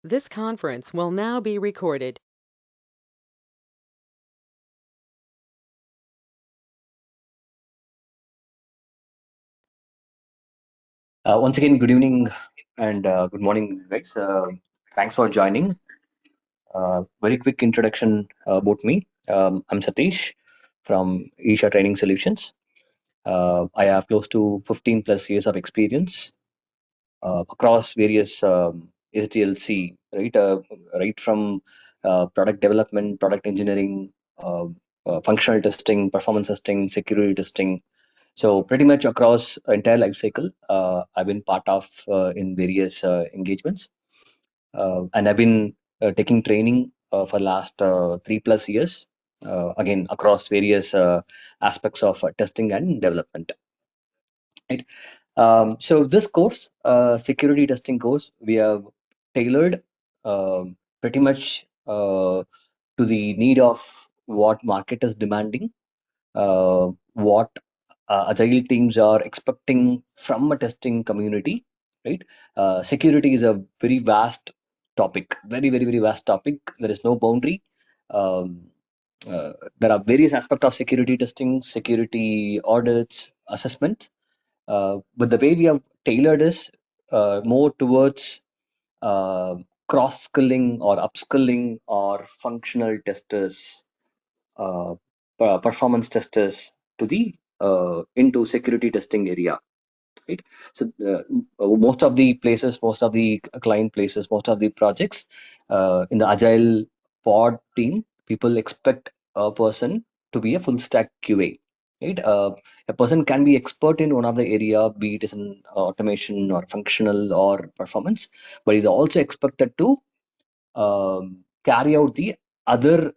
This conference will now be recorded. Once again, good evening and good morning, guys. Thanks for joining. Very quick introduction about me. I'm Satish from Isha Training Solutions. I have close to 15 plus years of experience across various SDLC, right? Right from product development, product engineering, functional testing, performance testing, security testing. So pretty much across entire life cycle, I've been part of in various engagements, and I've been taking training for last 3 plus years. Again, across various aspects of testing and development. Right. So this course, security testing course, we have tailored pretty much to the need of what market is demanding, what agile teams are expecting from a testing community, right? Security is a very vast topic, very vast topic. There is no boundary. Um, there are various aspects of security testing, security audits, assessment. But the way we have tailored is more towards uh, cross skilling or upskilling or functional testers, uh, performance testers to the into security testing area, right? So most of the places, most of the client places, most of the projects in the agile pod team, people expect a person to be a full stack QA, right? A person can be expert in one of the area, be it is in automation or functional or performance, but is also expected to carry out the other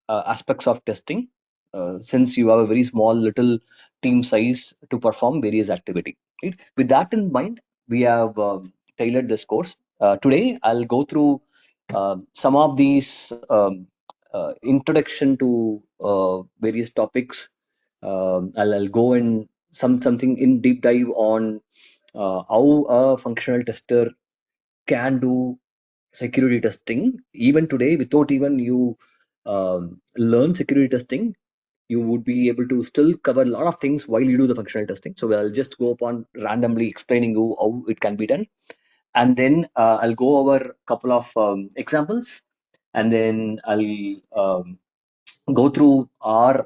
aspects of testing, since you have a very small little team size to perform various activity, right? With that in mind, we have tailored this course. Today I'll go through some of these introduction to various topics. I'll go in something in deep dive on how a functional tester can do security testing even today without even you learn security testing. You would be able to still cover a lot of things while you do the functional testing. So I'll just go upon randomly explaining you how it can be done, and then I'll go over a couple of examples, and then I'll go through our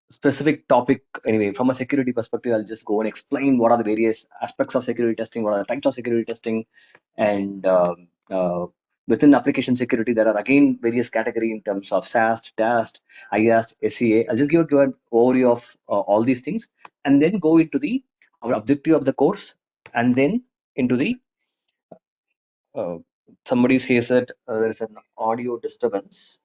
specific topic. Anyway, from a security perspective, I'll just go and explain what are the various aspects of security testing, what are the types of security testing, and within application security, there are again various category in terms of SAST, DAST, IAST, SCA. I'll just give an overview of all these things, and then go into the our objective of the course, and then into the uh, somebody says that there is an audio disturbance.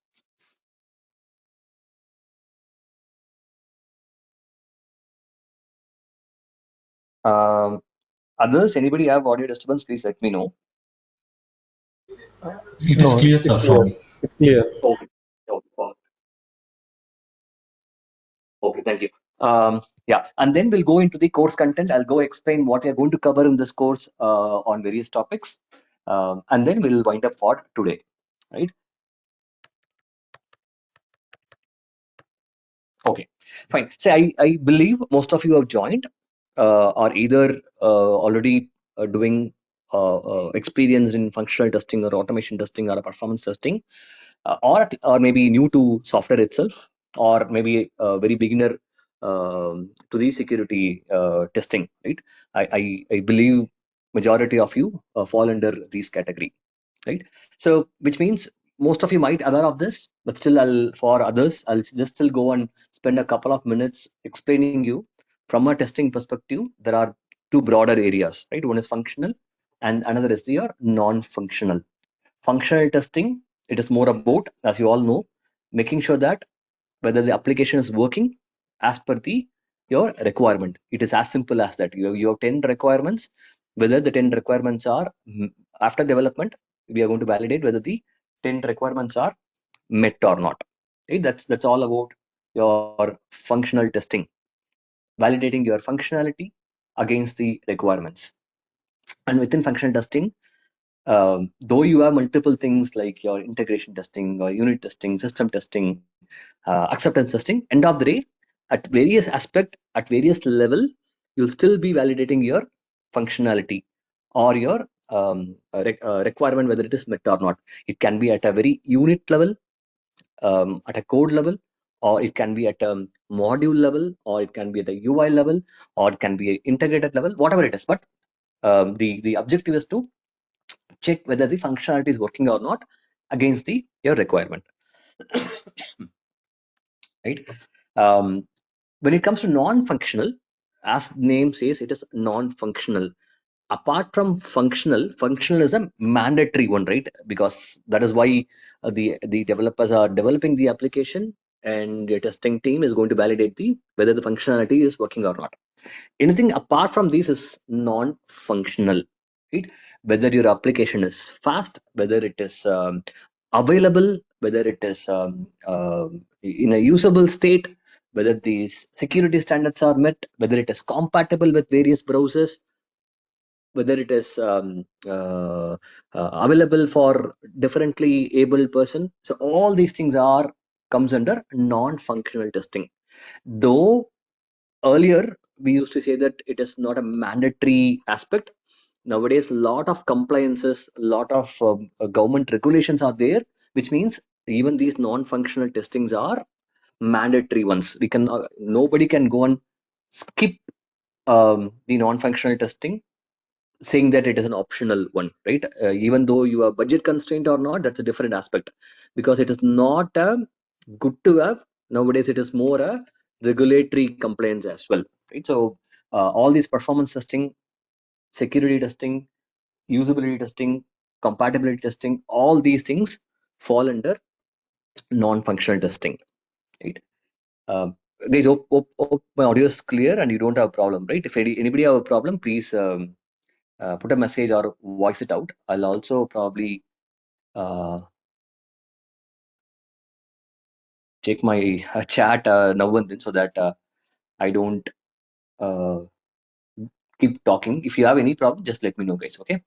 Um, Others, anybody have audio disturbance? Please let me know. It is No, clear, it's sir, for clear. me. It's clear. Okay. Okay. Okay, thank you. Yeah, and then we'll go into the course content. I'll go explain what we are going to cover in this course on various topics, and then we'll wind up for today, right? Okay, fine. So I believe most of you have joined, are either already doing experience in functional testing or automation testing or performance testing, or maybe new to software itself, or maybe a very beginner to the security testing, right? I believe majority of you fall under these category, right? So which means most of you might aware of this, but still for others I'll just still go and spend a couple of minutes explaining you from a testing perspective. There are two broader areas, right? One is functional and another is your non-functional. Functional testing, it is more about, as you all know, making sure that whether the application is working as per the your requirement. It is as simple as that. You have 10 requirements. Whether the 10 requirements are after development, we are going to validate whether the 10 requirements are met or not. Right? That's all about your functional testing, validating your functionality against the requirements. And within functional testing, though you have multiple things like your integration testing or unit testing, system testing, acceptance testing, end of the day, at various aspect, at various level, you'll still be validating your functionality or your requirement, whether it is met or not. It can be at a very unit level, at a code level, or it can be at a module level, or it can be at a UI level, or it can be an integrated level, whatever it is. But the objective is to check whether the functionality is working or not against the your requirement, right? Um, when it comes to non-functional, as name says, it is non-functional. Apart from functional, functional is a mandatory one, right? Because that is why the developers are developing the application, and the testing team is going to validate the whether the functionality is working or not. Anything apart from this is non-functional, right? Whether your application is fast, whether it is available, whether it is in a usable state, whether these security standards are met, whether it is compatible with various browsers, whether it is available for differently able person. So all these things are comes under non-functional testing. Though earlier we used to say that it is not a mandatory aspect. Nowadays, lot of compliances, lot of government regulations are there, which means even these non-functional testings are mandatory ones. We can nobody can go and skip the non-functional testing, saying that it is an optional one, right? Even though you are budget constraint or not, that's a different aspect, because it is not good to have. Nowadays it is more a regulatory compliance as well, right? So all these performance testing, security testing, usability testing, compatibility testing, all these things fall under non-functional testing, right? uh, Guys, hope my audio is clear and you don't have a problem, right? If anybody have a problem, please put a message or voice it out. I'll also probably uh, check my chat now and then, so that I don't uh, keep talking. If you have any problem, just let me know, guys. Okay,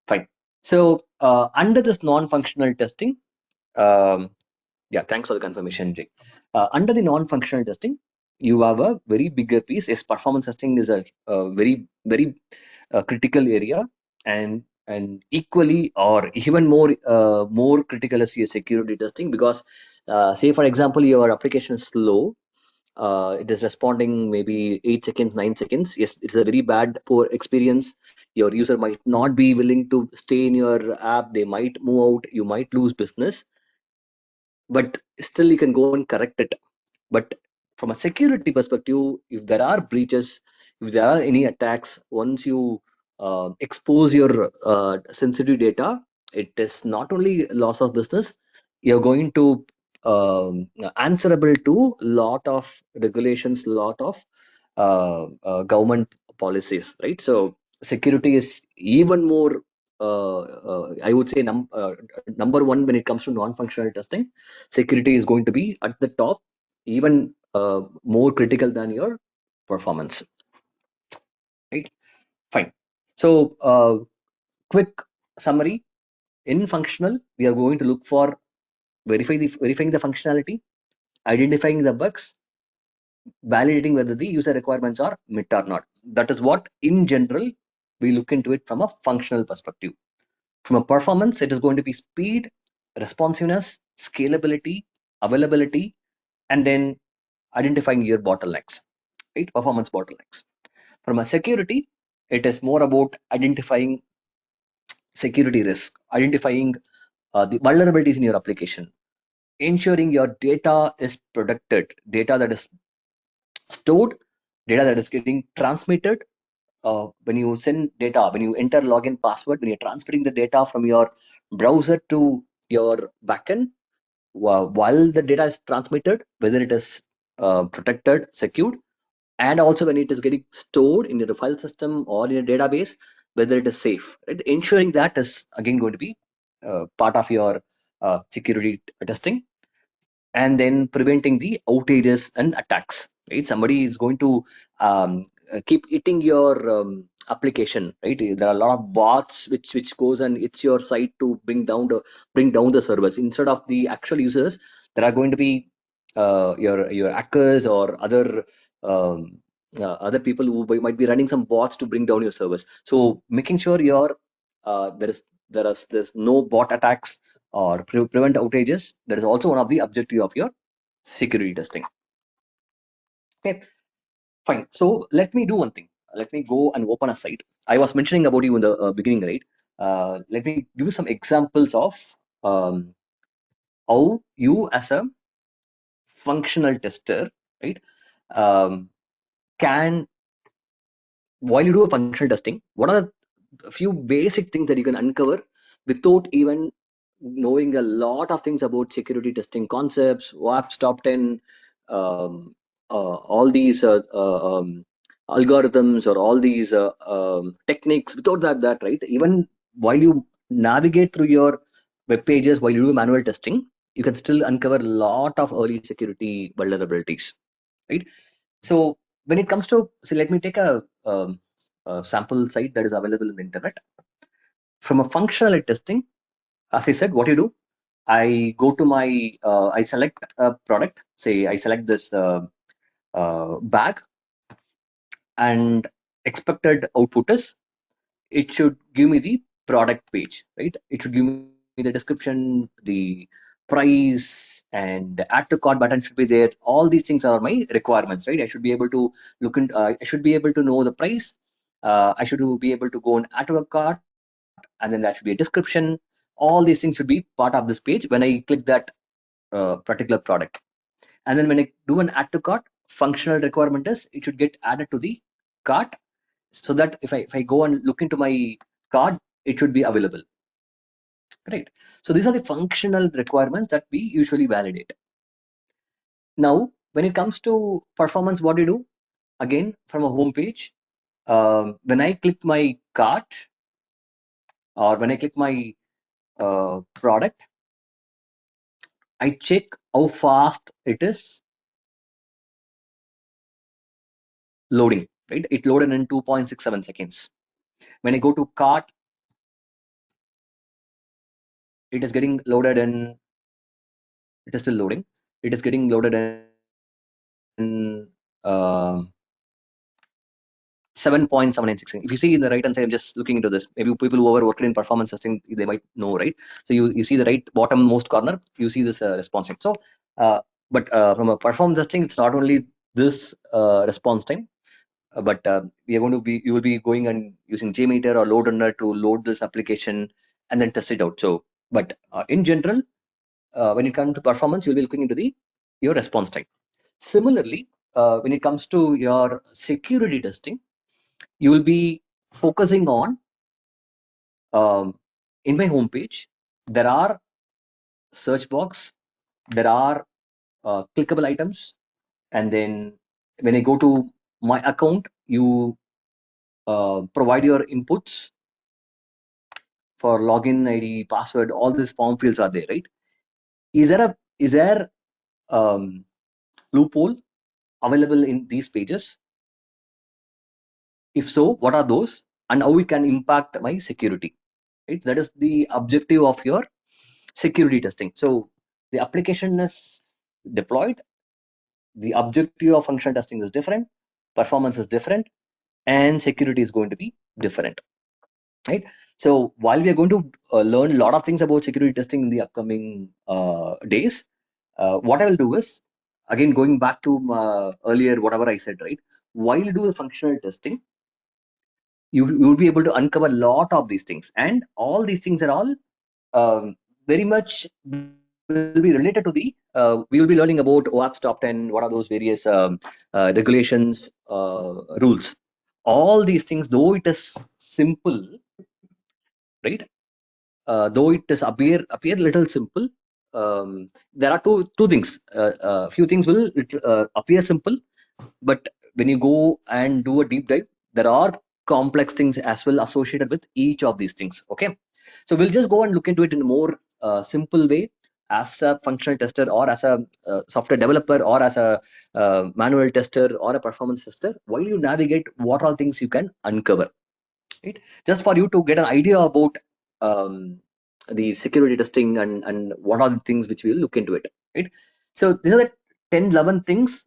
fine. So under this non-functional testing, um, yeah, thanks for the confirmation, Jay. Under the non-functional testing, you have a very bigger piece. Yes, performance testing is a very critical area, and equally or even more critical is your security testing, because say for example your application is slow, it is responding maybe 8 seconds, 9 seconds. Yes, it's a very bad poor experience. Your user might not be willing to stay in your app, they might move out, you might lose business, but still you can go and correct it. But from a security perspective, if there are breaches, if there are any attacks, once you expose your sensitive data, it is not only loss of business, you're going to answerable to lot of regulations, lot of government policies, right? So security is even more, I would say, number one when it comes to non-functional testing. Security is going to be at the top, even more critical than your performance, right? Fine. So quick summary: in functional, we are going to look for verifying the functionality, identifying the bugs, validating whether the user requirements are met or not. That is what in general we look into it from a functional perspective. From a performance, it is going to be speed, responsiveness, scalability, availability, and then identifying your bottlenecks, right? Performance bottlenecks. From a security, it is more about identifying security risk, identifying the vulnerabilities in your application, ensuring your data is protected, data that is stored, data that is getting transmitted. When you send data, when you enter login password, when you're transferring the data from your browser to your backend, while the data is transmitted, whether it is protected, secured, and also when it is getting stored in your file system or in a database, whether it is safe, right? Ensuring that is again going to be part of your security testing, and then preventing the outages and attacks, right? Somebody is going to keep eating your application, right? There are a lot of bots which goes and it's your site to bring down the servers instead of the actual users. There are going to be your hackers or other people who might be running some bots to bring down your servers. So making sure your there's no bot attacks or prevent outages. That is also one of the objective of your security testing. Okay, fine. So let me do one thing. Let me go and open a site. I was mentioning about you in the beginning, right? Let me give you some examples of um, how you as a functional tester, right, um, can, while you do a functional testing, what are a few basic things that you can uncover without even knowing a lot of things about security testing concepts, WAPs top 10, all these algorithms or all these techniques. Without that, right? Even while you navigate through your web pages, while you do manual testing, you can still uncover a lot of early security vulnerabilities, right? So when it comes to, so let me take a sample site that is available in the internet. From a functional testing, as I said, what you do, I go to my, I select a product, say I select this bag, and expected output is, it should give me the product page, right? It should give me the description, the price, and the add to cart button should be there. All these things are my requirements, right? I should be able to look into, I should be able to know the price. I should be able to go and add to a cart, and then there should be a description. All these things should be part of this page when I click that particular product. And then when I do an add to cart, functional requirement is it should get added to the cart, so that if I go and look into my card, it should be available. Right. So these are the functional requirements that we usually validate. Now, when it comes to performance, what do you do? Again, from a home page, when I click my cart or when I click my product, I check how fast it is loading. Right. It loaded in 2.67 seconds. When I go to cart, it is getting loaded in, it is still loading. It is getting loaded in 7.796. If you see in the right hand side, I'm just looking into this. Maybe people who ever worked in performance testing, they might know, right? So you see the right bottom most corner, you see this response time. So, but from a performance testing, it's not only this response time, but we are going to be, you will be going and using Jmeter or LoadRunner to load this application and then test it out. So, but in general, when it comes to performance, you'll be looking into your response time. Similarly, when it comes to your security testing, you will be focusing on, in my homepage, there are search box, there are clickable items, and then when I go to my account, you provide your inputs for login ID, password, all these form fields are there, right? Is there loophole available in these pages? If so, what are those, and how we can impact my security? Right, that is the objective of your security testing. So the application is deployed, the objective of functional testing is different, performance is different, and security is going to be different, right? So while we are going to learn a lot of things about security testing in the upcoming days, what I will do is, again, going back to earlier, whatever I said, right? While you do the functional testing, you will be able to uncover a lot of these things, and all these things are all very much will be related to the, we will be learning about OAP's top 10, what are those various regulations, rules. All these things, though it is simple, right? Though it is appear little simple, there are two things. Few things will appear simple, but when you go and do a deep dive, there are complex things as well associated with each of these things. Okay, so we'll just go and look into it in a more simple way, as a functional tester or as a software developer or as a manual tester or a performance tester, while you navigate, what all things you can uncover, right? Just for you to get an idea about um, the security testing and what are the things which we'll look into it, right? So these are the 10, 11 things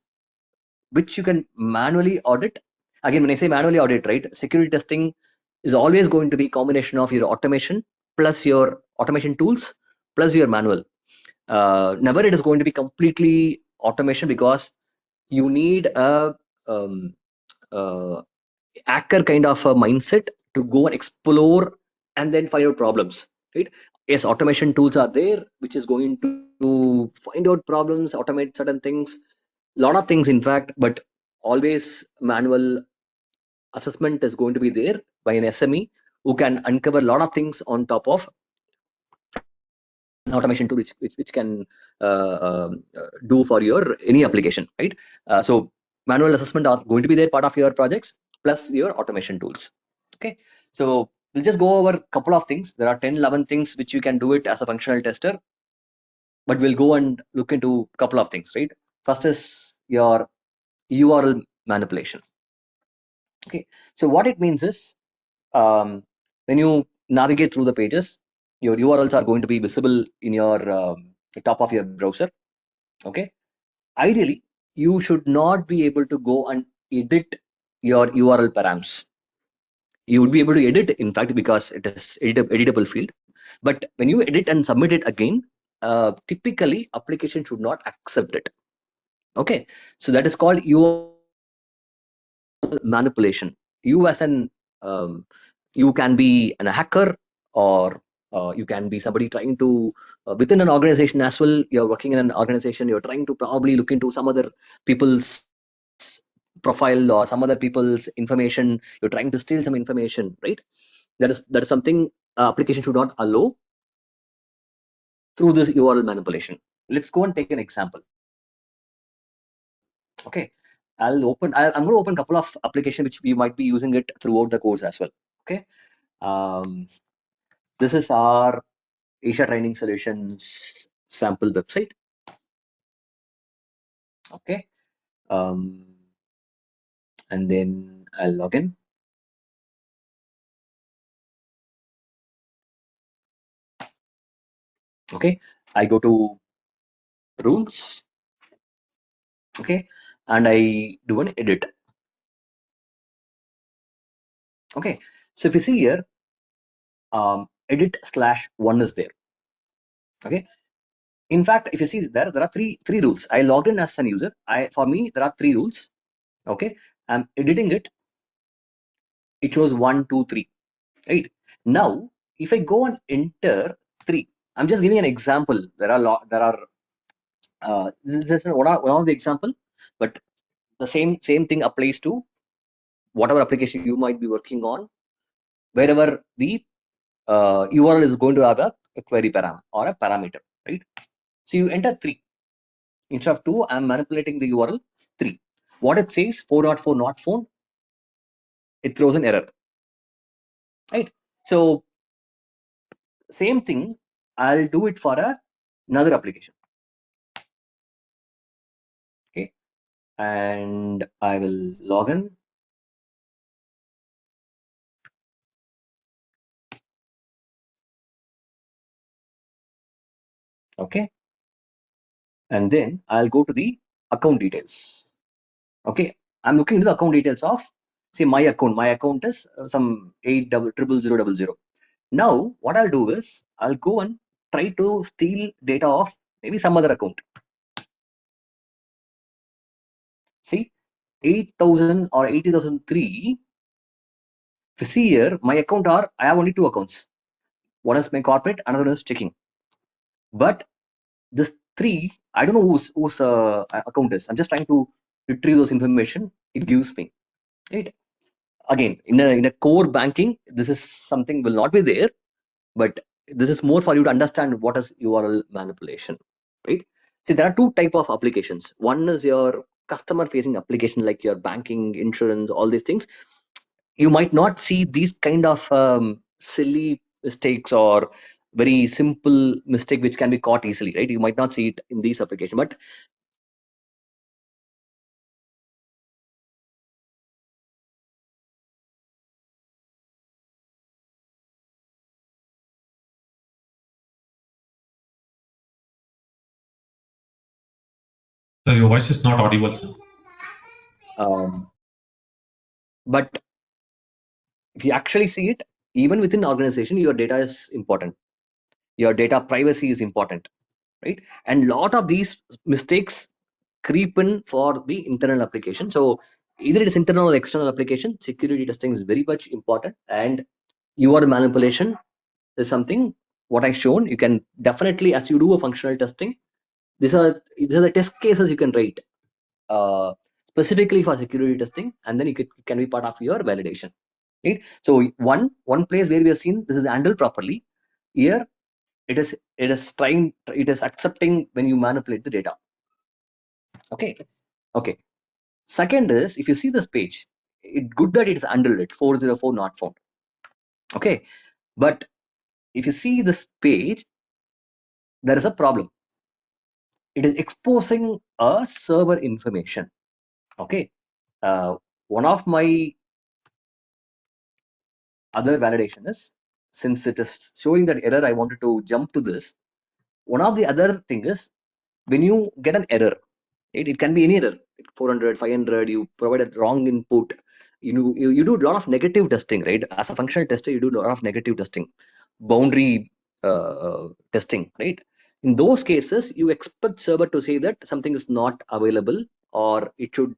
which you can manually audit. Again, when I say manually audit, right, security testing is always going to be combination of your automation plus your automation tools plus your manual. Never it is going to be completely automation, because you need a um, uh, hacker kind of a mindset to go and explore and then find out problems, right? Yes, automation tools are there which is going to find out problems, automate certain things, lot of things in fact, but always manual assessment is going to be there by an SME who can uncover a lot of things on top of an automation tool which can do for your any application, right? So manual assessment are going to be there part of your projects plus your automation tools. Okay, so we'll just go over a couple of things. There are 10, 11 things which you can do it as a functional tester, but we'll go and look into a couple of things, right? First is your URL manipulation. Okay, so what it means is, when you navigate through the pages, your URLs are going to be visible in your top of your browser. Okay, ideally you should not be able to go and edit your URL params. You would be able to edit, in fact, because it is editable field, but when you edit and submit it again, typically application should not accept it. Okay, so that is called manipulation. You as an you can be a hacker, or you can be somebody trying to within an organization as well. You're working in an organization, you're trying to probably look into some other people's profile or some other people's information, you're trying to steal some information, right? That is something application should not allow through this URL manipulation. Let's go and take an example. Okay, I'm going to open a couple of applications which we might be using it throughout the course as well. Okay, um, this is our Isha Training Solutions sample website. Okay, um, and then I'll log in. Okay, I go to rules. Okay, and I do an edit. Okay, so if you see here, edit/1 is there. Okay, in fact, if you see there are three rules. I logged in as an user. For me there are three rules. Okay, I'm editing it. It shows 1, 2, 3. Right now, if I go and enter 3, I'm just giving an example. This is one of the example, but the same thing applies to whatever application you might be working on, wherever the URL is going to have a query param or a parameter, right? So you enter 3 instead of 2. I'm manipulating the URL 3. What it says, 404 not found. It throws an error, right? So same thing, I'll do it for another application. Okay, and I will log in. Okay, and then I'll go to the account details. Okay, I'm looking into the account details of, say, my account. My account is some 8000000. Now what I'll do is I'll go and try to steal data of maybe some other account. See, 8000 or 80003. If you see here, my account I have only two accounts. One is my corporate, another one is checking. But this 3, I don't know whose account is. I'm just trying to retrieve those information it gives me, right? Again, in a core banking, this is something will not be there, but this is more for you to understand what is URL manipulation, right? See, there are two type of applications. One is your customer facing application, like your banking, insurance, all these things. You might not see these kind of silly mistakes or very simple mistake which can be caught easily, right? You might not see it in these applications, but So your voice is not audible, sir. um, but if you actually see it, even within organization, your data is important. Your data privacy is important, right? And lot of these mistakes creep in for the internal application. So either it is internal or external application, security testing is very much important. And your manipulation is something what I shown. You can definitely, as you do a functional testing, these are the test cases you can write uh, specifically for security testing, and then it can be part of your validation, right? So one place where we have seen this is handled properly. Here it is accepting when you manipulate the data. Okay. Okay. Second is, if you see this page, it good that it is handled it 404 not found. Okay. But if you see this page, there is a problem. It is exposing a server information. Okay. One of my other validation is, since it is showing that error, I wanted to jump to this. One of the other thing is, when you get an error, it can be any error, 400, 500, you provide a wrong input. You do a lot of negative testing, right? As a functional tester, you do a lot of negative testing, boundary testing, right? In those cases, you expect server to say that something is not available, or it should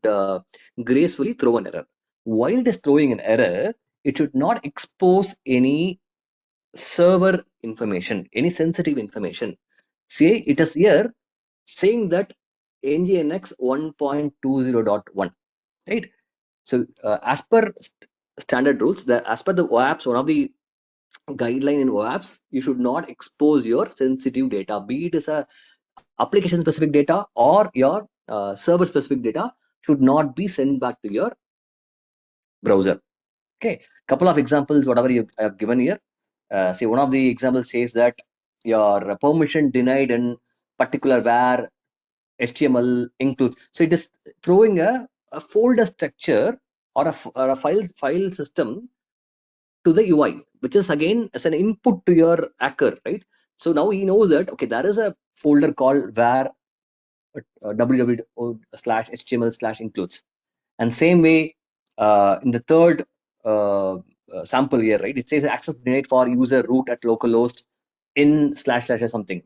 gracefully throw an error. While it is throwing an error, it should not expose any server information, any sensitive information. Say it is here saying that NGNX 1.20.1, right? So as per standard rules, as per the OAPs, one of the guideline in OAPs, you should not expose your sensitive data, be it as a application specific data or your server specific data should not be sent back to your browser. Okay, couple of examples, whatever you have given here. See, one of the examples says that your permission denied in particular where HTML includes. So it is throwing a folder structure or or a file system to the UI, which is again as an input to your hacker, right? So now he knows that, okay, there is a folder called where www/html/includes. And same way, in the third sample here, right, it says access denied for user root at localhost in // or something.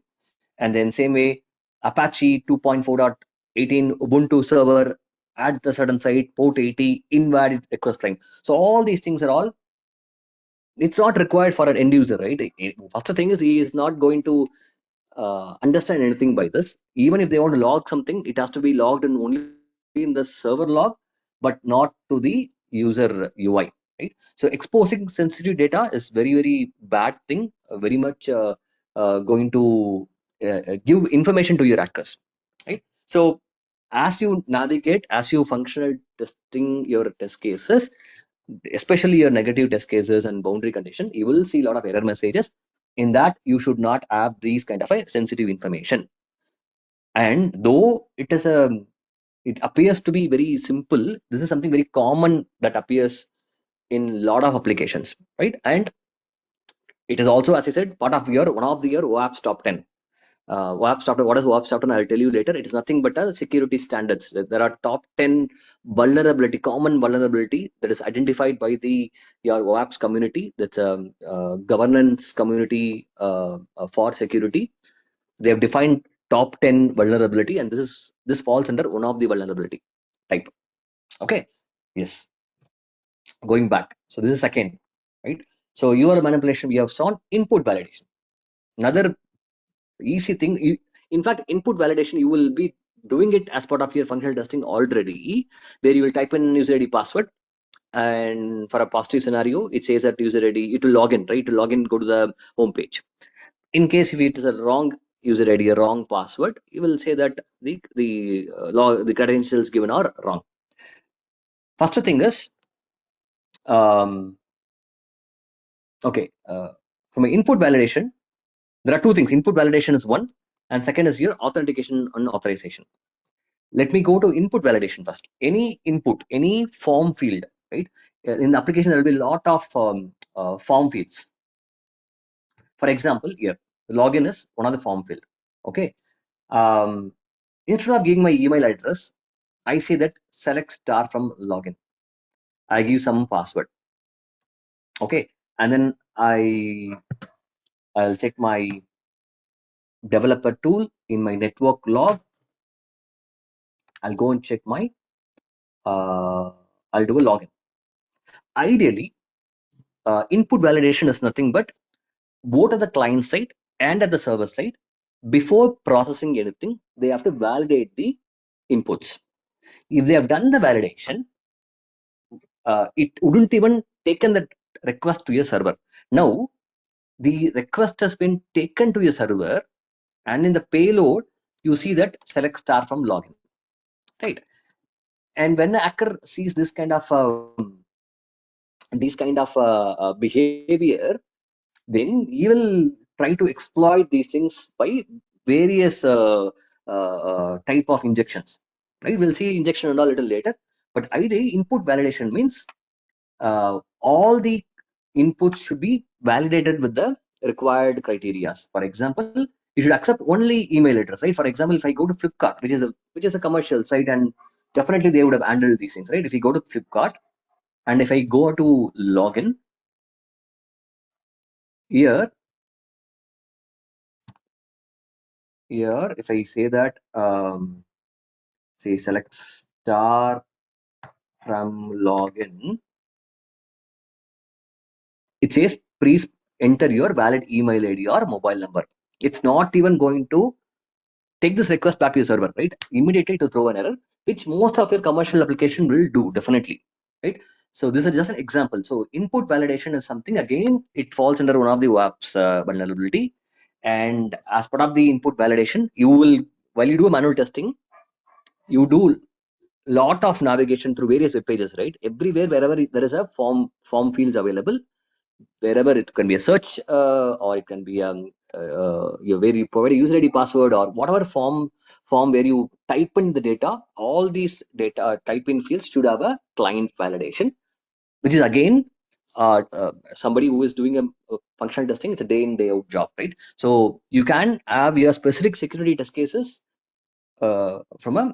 And then same way, Apache 2.4.18 Ubuntu server at the certain site, port 80, invalid request line. So all these things are all, it's not required for an end user, right? First thing is, he is not going to understand anything by this. Even if they want to log something, it has to be logged in only in the server log, but not to the user UI, right? So exposing sensitive data is very bad thing, very much going to give information to your hackers, right? So as you navigate, as you functional testing your test cases, especially your negative test cases and boundary condition, you will see a lot of error messages. In that, you should not have these kind of a sensitive information. And though it appears to be very simple, this is something very common that appears in a lot of applications, right? And it is also, as I said, part of your one of the your OAP's top 10. OAP's top 10, what is OAP's top 10? I'll tell you later. It is nothing but a security standards. There are top 10 common vulnerability that is identified by the your OAP's community. That's a governance community for security. They have defined top 10 vulnerability, and this falls under one of the vulnerability type. Okay. Yes. Going back. So this is second, right? So your manipulation, we have shown input validation. Another easy thing. In fact, input validation, you will be doing it as part of your functional testing already, where you will type in user ID password, and for a positive scenario, it says that user ID, it will log in, right? To log in, go to the home page. In case if it is a wrong user ID, a wrong password, you will say that the credentials given are wrong. First thing is, okay, from an input validation, There are two things. Input validation is one, and second is your authentication and authorization. Let me go to input validation first. Any input, any form field, right? In the application, there will be a lot of form fields. For example, here, login is one of the form field. Okay. Instead of giving my email address, I say that select star from login. I give some password. Okay. And then I'll check my developer tool in my network log. I'll go and check my, I'll do a login. Ideally, input validation is nothing but both at the client side and at the server side, before processing anything, they have to validate the inputs. If they have done the validation, it wouldn't even taken that request to your server. Now, the request has been taken to your server, and in the payload, you see that select star from login, right? And when the hacker sees this kind of behavior, then he will try to exploit these things by various type of injections, right? We'll see injection and all a little later, but ideally input validation means all the inputs should be validated with the required criteria. For example, you should accept only email address, right? For example, if I go to Flipkart, which is a commercial site, and definitely they would have handled these things, right? If you go to Flipkart and if I go to login here, if I say that say select star from login, it says please enter your valid email ID or mobile number. It's not even going to take this request back to your server, right? Immediately to throw an error, which most of your commercial application will do, definitely, right? So this is just an example. So input validation is something, again, it falls under one of the WAPs vulnerability. And as part of the input validation, you will, while you do a manual testing, you do lot of navigation through various web pages, right? Everywhere, wherever there is a form fields available, wherever it can be a search or it can be where you provide a user ID password or whatever form where you type in the data, all these data type in fields should have a client validation, which is again somebody who is doing a functional testing. It's a day in day out job, right? So you can have your specific security test cases from a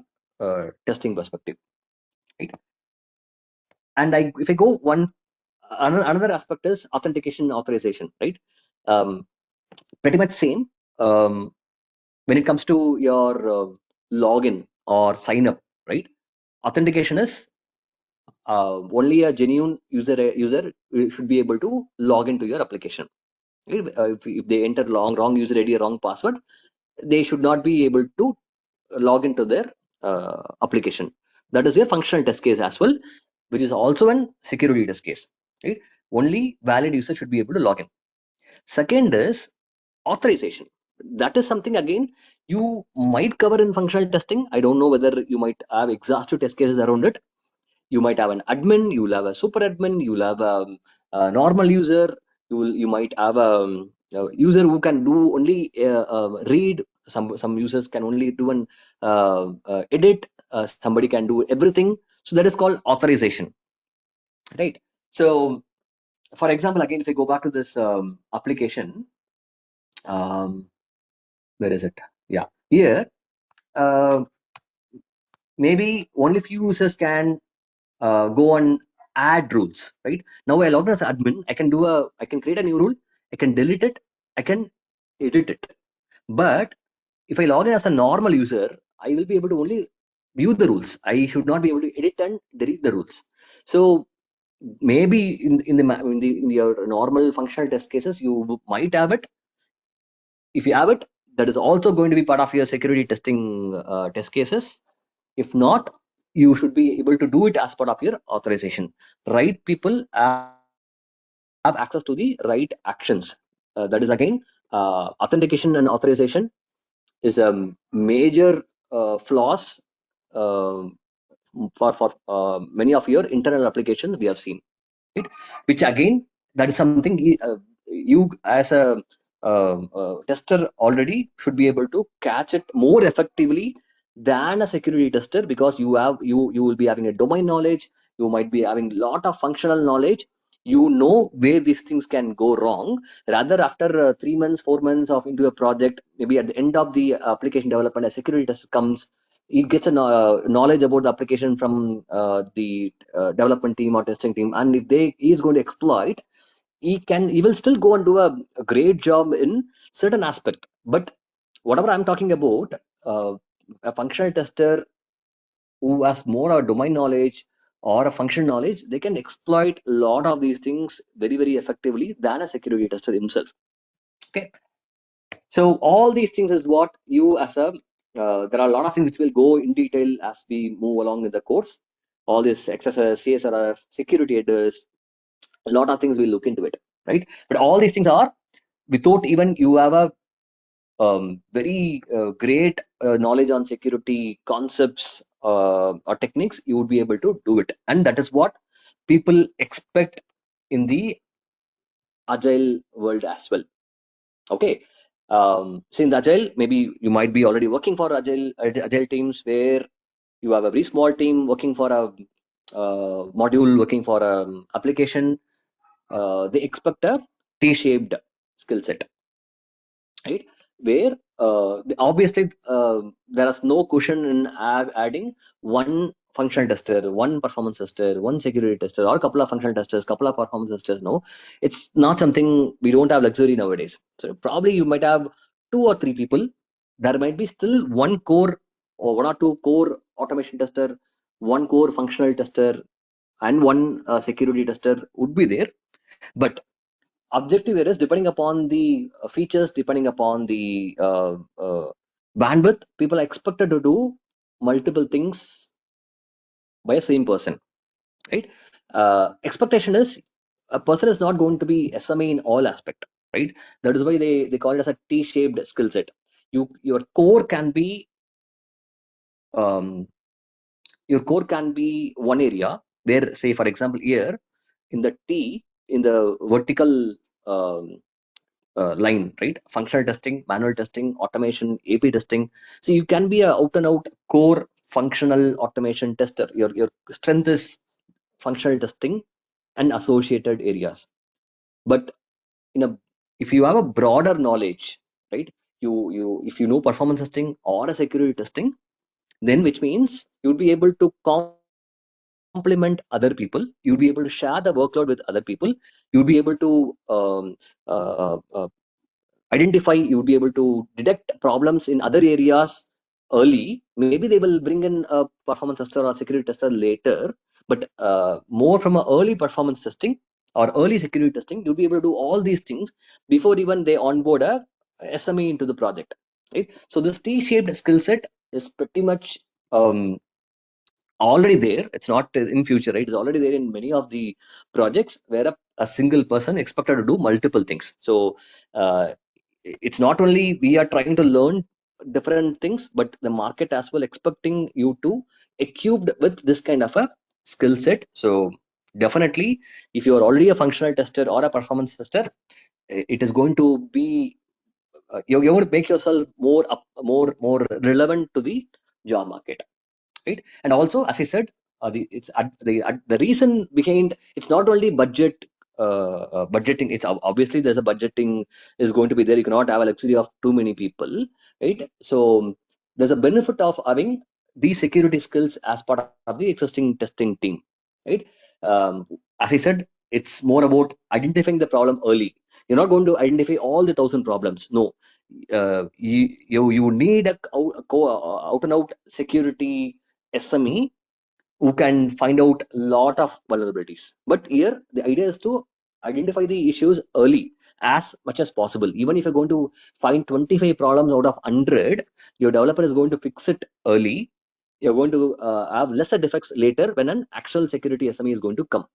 testing perspective, right? And if I go one, another aspect is authentication authorization, right? Pretty much same. When it comes to your login or sign up, right? Authentication is only a genuine user should be able to log into your application. Right? If they enter wrong user ID or wrong password, they should not be able to log into their application. That is your functional test case as well, which is also an security test case, right? Only valid user should be able to log in. Second is authorization. That is something, again, you might cover in functional testing. I don't know whether you might have exhaustive test cases around it. You might have an admin, you will have a super admin, you will have a normal user, you might have a user who can do only read. Some users can only do an edit. Somebody can do everything. So that is called authorization, right? So for example, again, if I go back to this application, where is it? Yeah, here maybe only few users can go and add rules, right? Now I log in as admin, I can create a new rule, I can delete it, I can edit it. But if I log in as a normal user, I will be able to only view the rules. I should not be able to edit and delete the rules. So maybe in your normal functional test cases, you might have it. If you have it, that is also going to be part of your security testing test cases. If not, you should be able to do it as part of your authorization. Right people have access to the right actions. That is, again, authentication and authorization is a major flaws for many of your internal applications we have seen, right? Which again, that is something you as a tester already should be able to catch it more effectively than a security tester, because you will be having a domain knowledge, you might be having a lot of functional knowledge, you know where these things can go wrong. Rather, after 3 months 4 months of into a project, maybe at the end of the application development, a security tester comes, he gets a knowledge about the application from the development team or testing team, and if he is going to exploit, he will still go and do a great job in certain aspect. But whatever I'm talking about, uh, a functional tester who has more domain knowledge or a function knowledge, they can exploit a lot of these things very, very effectively than a security tester himself. Okay, so all these things is what you as a there are a lot of things which will go in detail as we move along in the course. All this XSS, CSRF, security headers, a lot of things we'll look into it, right? But all these things are without even you have a very great knowledge on security concepts or techniques, you would be able to do it. And that is what people expect in the agile world as well. Okay. So in the agile, maybe you might be already working for agile teams where you have a very small team working for a module, working for an application. They expect a T-shaped skill set, right? Where obviously there is no cushion in adding one functional tester, one performance tester, one security tester, or a couple of functional testers, couple of performance testers. No, it's not something, we don't have luxury nowadays. So probably you might have 2 or 3 people. There might be still one core or 1 or 2 core automation tester, one core functional tester, and one security tester would be there. But objective areas, depending upon the features, depending upon the bandwidth, people are expected to do multiple things by a same person, right? Expectation is a person is not going to be SMA in all aspect, right? That is why they call it as a T-shaped skill set. Your core can be um, one area where, say for example, here in the T, in the vertical um, line, right? Functional testing, manual testing, automation, AP testing. So you can be a out and out core functional automation tester. Your strength is functional testing and associated areas. But in a if you have a broader knowledge, right? You if you know performance testing or a security testing, then which means you'll be able to complement other people. You'll be able to share the workload with other people. You'll be able to identify, you would be able to detect problems in other areas early. Maybe they will bring in a performance tester or security tester later, but more from a early performance testing or early security testing, you'll be able to do all these things before even they onboard a SME into the project, right? So this T-shaped skill set is pretty much already there. It's not in future, right? It's already there in many of the projects where a single person expected to do multiple things. So it's not only we are trying to learn different things, but the market as well expecting you to equipped with this kind of a skill set. So definitely, if you are already a functional tester or a performance tester, it is going to be you're going to make yourself more relevant to the job market, right? And also, as I said, the reason behind it's not only budgeting. It's obviously there's a budgeting is going to be there. You cannot have a luxury of too many people, right? So there's a benefit of having these security skills as part of the existing testing team, right? As I said, it's more about identifying the problem early. You're not going to identify all the 1,000 problems. No, you need out and out security SME who can find out a lot of vulnerabilities. But here, the idea is to identify the issues early as much as possible. Even if you're going to find 25 problems out of 100, your developer is going to fix it early. You're going to have lesser defects later when an actual security SME is going to come,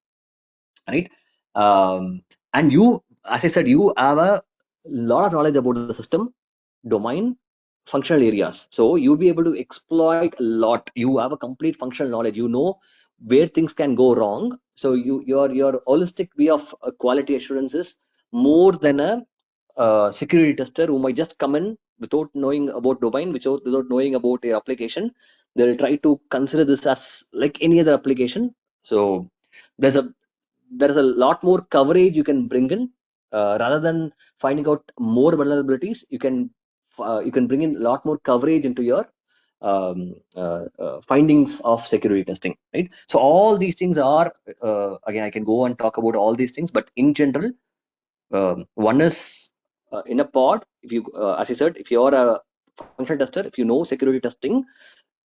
right? And you, as I said, you have a lot of knowledge about the system, domain, functional areas. So you'll be able to exploit a lot. You have a complete functional knowledge. You know where things can go wrong. So your holistic way of quality assurance is more than a security tester who might just come in without knowing about domain, without knowing about your application. They'll try to consider this as like any other application. So there's a lot more coverage you can bring in, rather than finding out more vulnerabilities. You can bring in a lot more coverage into your findings of security testing, right? So all these things are, again, I can go and talk about all these things, but in general, one is, in a pod, if you, as I said, if you're a functional tester, if you know security testing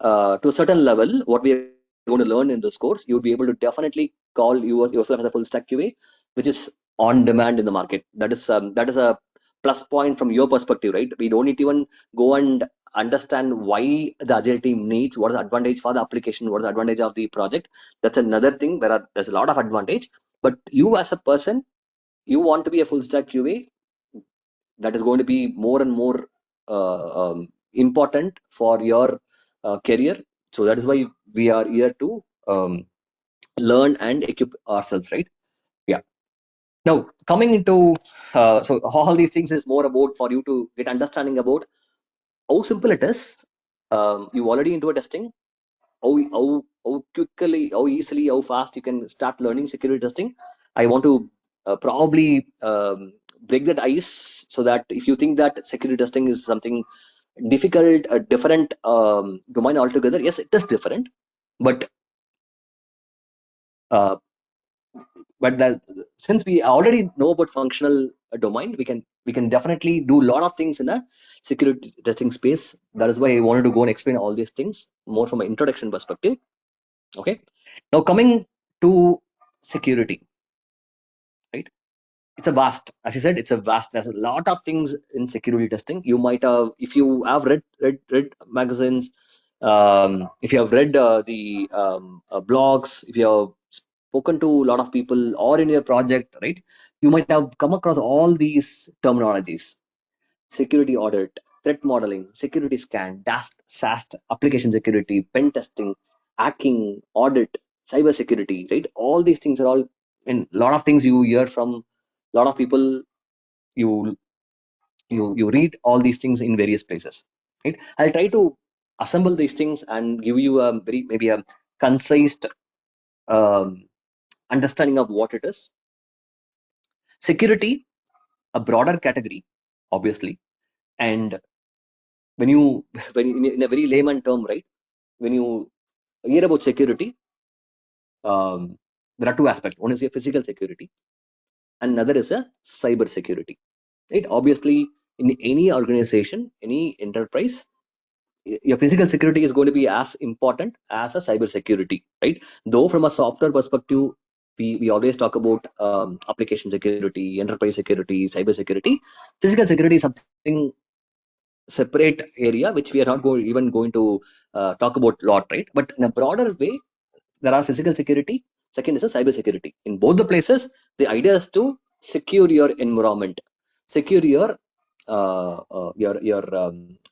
to a certain level, what we are going to learn in this course, you'll be able to definitely call yourself as a full stack QA, which is on demand in the market. That is a plus point from your perspective, right? We don't need to even go and understand why the agile team needs, what is the advantage for the application, what is the advantage of the project. That's another thing. There's a lot of advantage, but you as a person, you want to be a full stack QA. That is going to be more and more important for your career. So that is why we are here to learn and equip ourselves, right? Yeah. Now coming into, so all these things is more about for you to get understanding about how simple it is. You already into a testing, how quickly, how easily, how fast you can start learning security testing. I want to probably break that ice, so that if you think that security testing is something difficult, a different domain altogether, yes, it is different, but uh, that since we already know about functional domain, we can definitely do a lot of things in a security testing space. That is why I wanted to go and explain all these things more from an introduction perspective. Okay, now coming to security, right? It's a vast, as I said, it's a vast, there's a lot of things in security testing. You might have, if you have read magazines, if you have read the blogs, if you have spoken to a lot of people, or in your project, right, you might have come across all these terminologies: security audit, threat modeling, security scan, DAST, SAST, application security, pen testing, hacking, audit, cyber security, right? All these things are all, in a lot of things you hear from a lot of people. You you read all these things in various places, right? I'll try to assemble these things and give you a very, maybe a concise um, understanding of what it is. Security, a broader category, obviously, and when you when in a very layman term, right, when you hear about security, there are two aspects. One is your physical security, and another is a cyber security, right? Obviously, in any organization, any enterprise, your physical security is going to be as important as a cyber security, right? Though from a software perspective, we always talk about application security, enterprise security, cyber security. Physical security is something separate area, which we are not even going to talk about a lot, right? But in a broader way, there are physical security. Second is a cyber security. In both the places, the idea is to secure your environment, secure your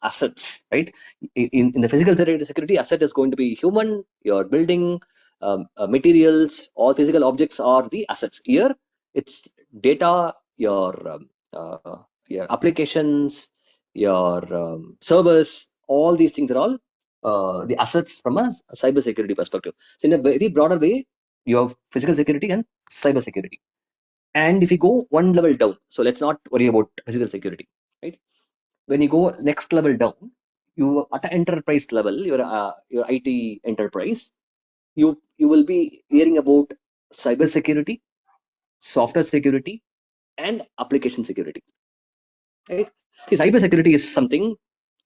assets, right? In the physical security, asset is going to be human, your building, materials, all physical objects are the assets. Here, it's data, your applications, your servers. All these things are all the assets from a cyber security perspective. So in a very broader way, you have physical security and cyber security. And if you go one level down, so let's not worry about physical security, right? When you go next level down, you at an enterprise level, your IT enterprise, you will be hearing about cyber security, software security, and application security, right? See, cyber security is something,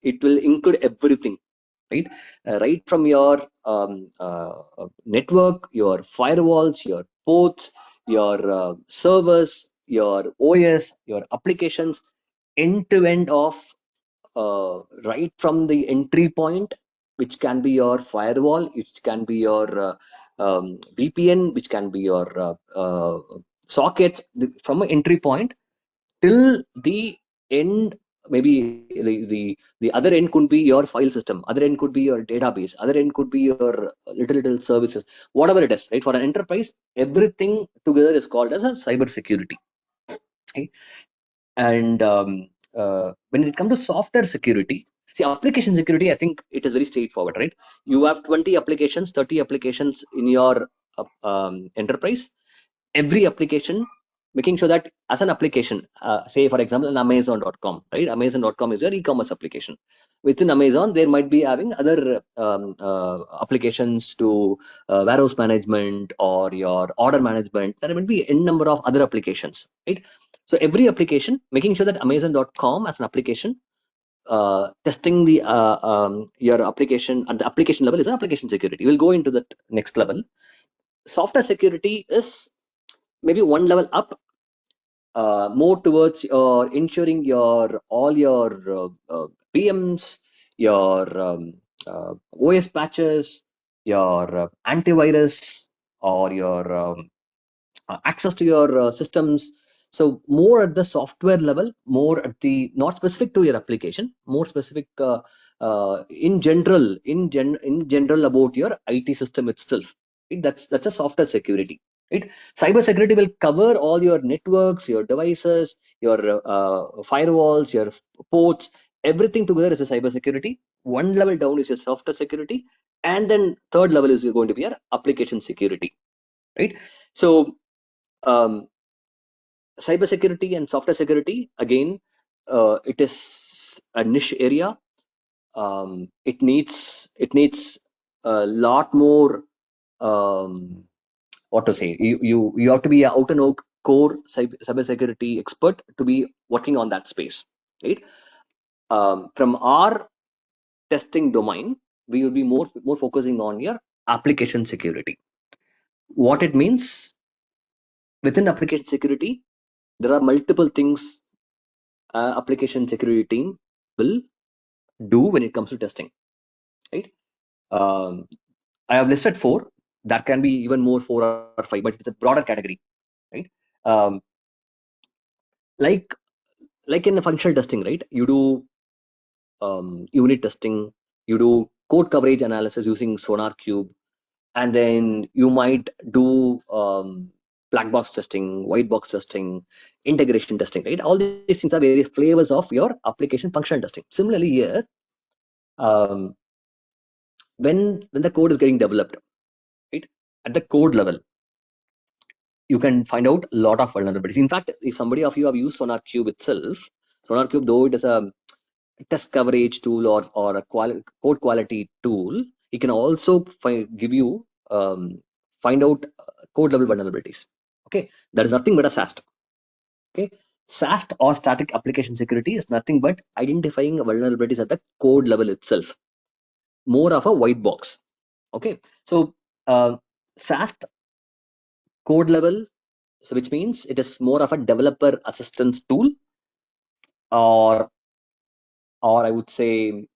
it will include everything, right? Right from your network, your firewalls, your ports, your servers, your OS, your applications, end to end of, right from the entry point, which can be your firewall, which can be your VPN, which can be your sockets, from an entry point till the end. Maybe the other end could be your file system, other end could be your database, other end could be your little services, whatever it is, right? For an enterprise, everything together is called as a cyber security, right? And when it comes to software security, see, application security, I think it is very straightforward, right? You have 20 applications, 30 applications in your enterprise. Every application, making sure that as an application, say for example, an Amazon.com, right? Amazon.com is your e-commerce application. Within Amazon, there might be having other applications to warehouse management or your order management. There might be n number of other applications, right? So every application, making sure that Amazon.com as an application, testing the your application at the application level is an application security. We'll go into that next level. Software security is maybe one level up, more towards your ensuring your all your PMs, your OS patches, your antivirus, or your access to your systems. So more at the software level, more at the not specific to your application, more specific in general, in general about your IT system itself. Right? That's a software security. Right? Cyber security will cover all your networks, your devices, your firewalls, your ports, everything together is a cyber security. One level down is your software security, and then third level is going to be your application security. Right? So cybersecurity and software security, again, it is a niche area. It needs a lot more, what to say, you have to be an out and out core cybersecurity expert to be working on that space, right? From our testing domain, we will be more focusing on your application security. What it means, within application security, there are multiple things application security team will do when it comes to testing, right? um, I have listed four. That can be even more, four or five, but it's a broader category, right? um, like like in a functional testing, right? You do unit testing, you do code coverage analysis using sonar cube, and then you might do black box testing, white box testing, integration testing, right? All these things are various flavors of your application functional testing. Similarly here, um, when the code is getting developed, right, at the code level, you can find out a lot of vulnerabilities. In fact, if somebody of you have used sonar cube itself, sonar cube, though it is a test coverage tool or a code quality tool, it can also give you find out code level vulnerabilities. Okay, that is nothing but a SAST. Okay, SAST or static application security is nothing but identifying vulnerabilities at the code level itself, more of a white box. Okay, so SAST code level, so which means it is more of a developer assistance tool, or I would say,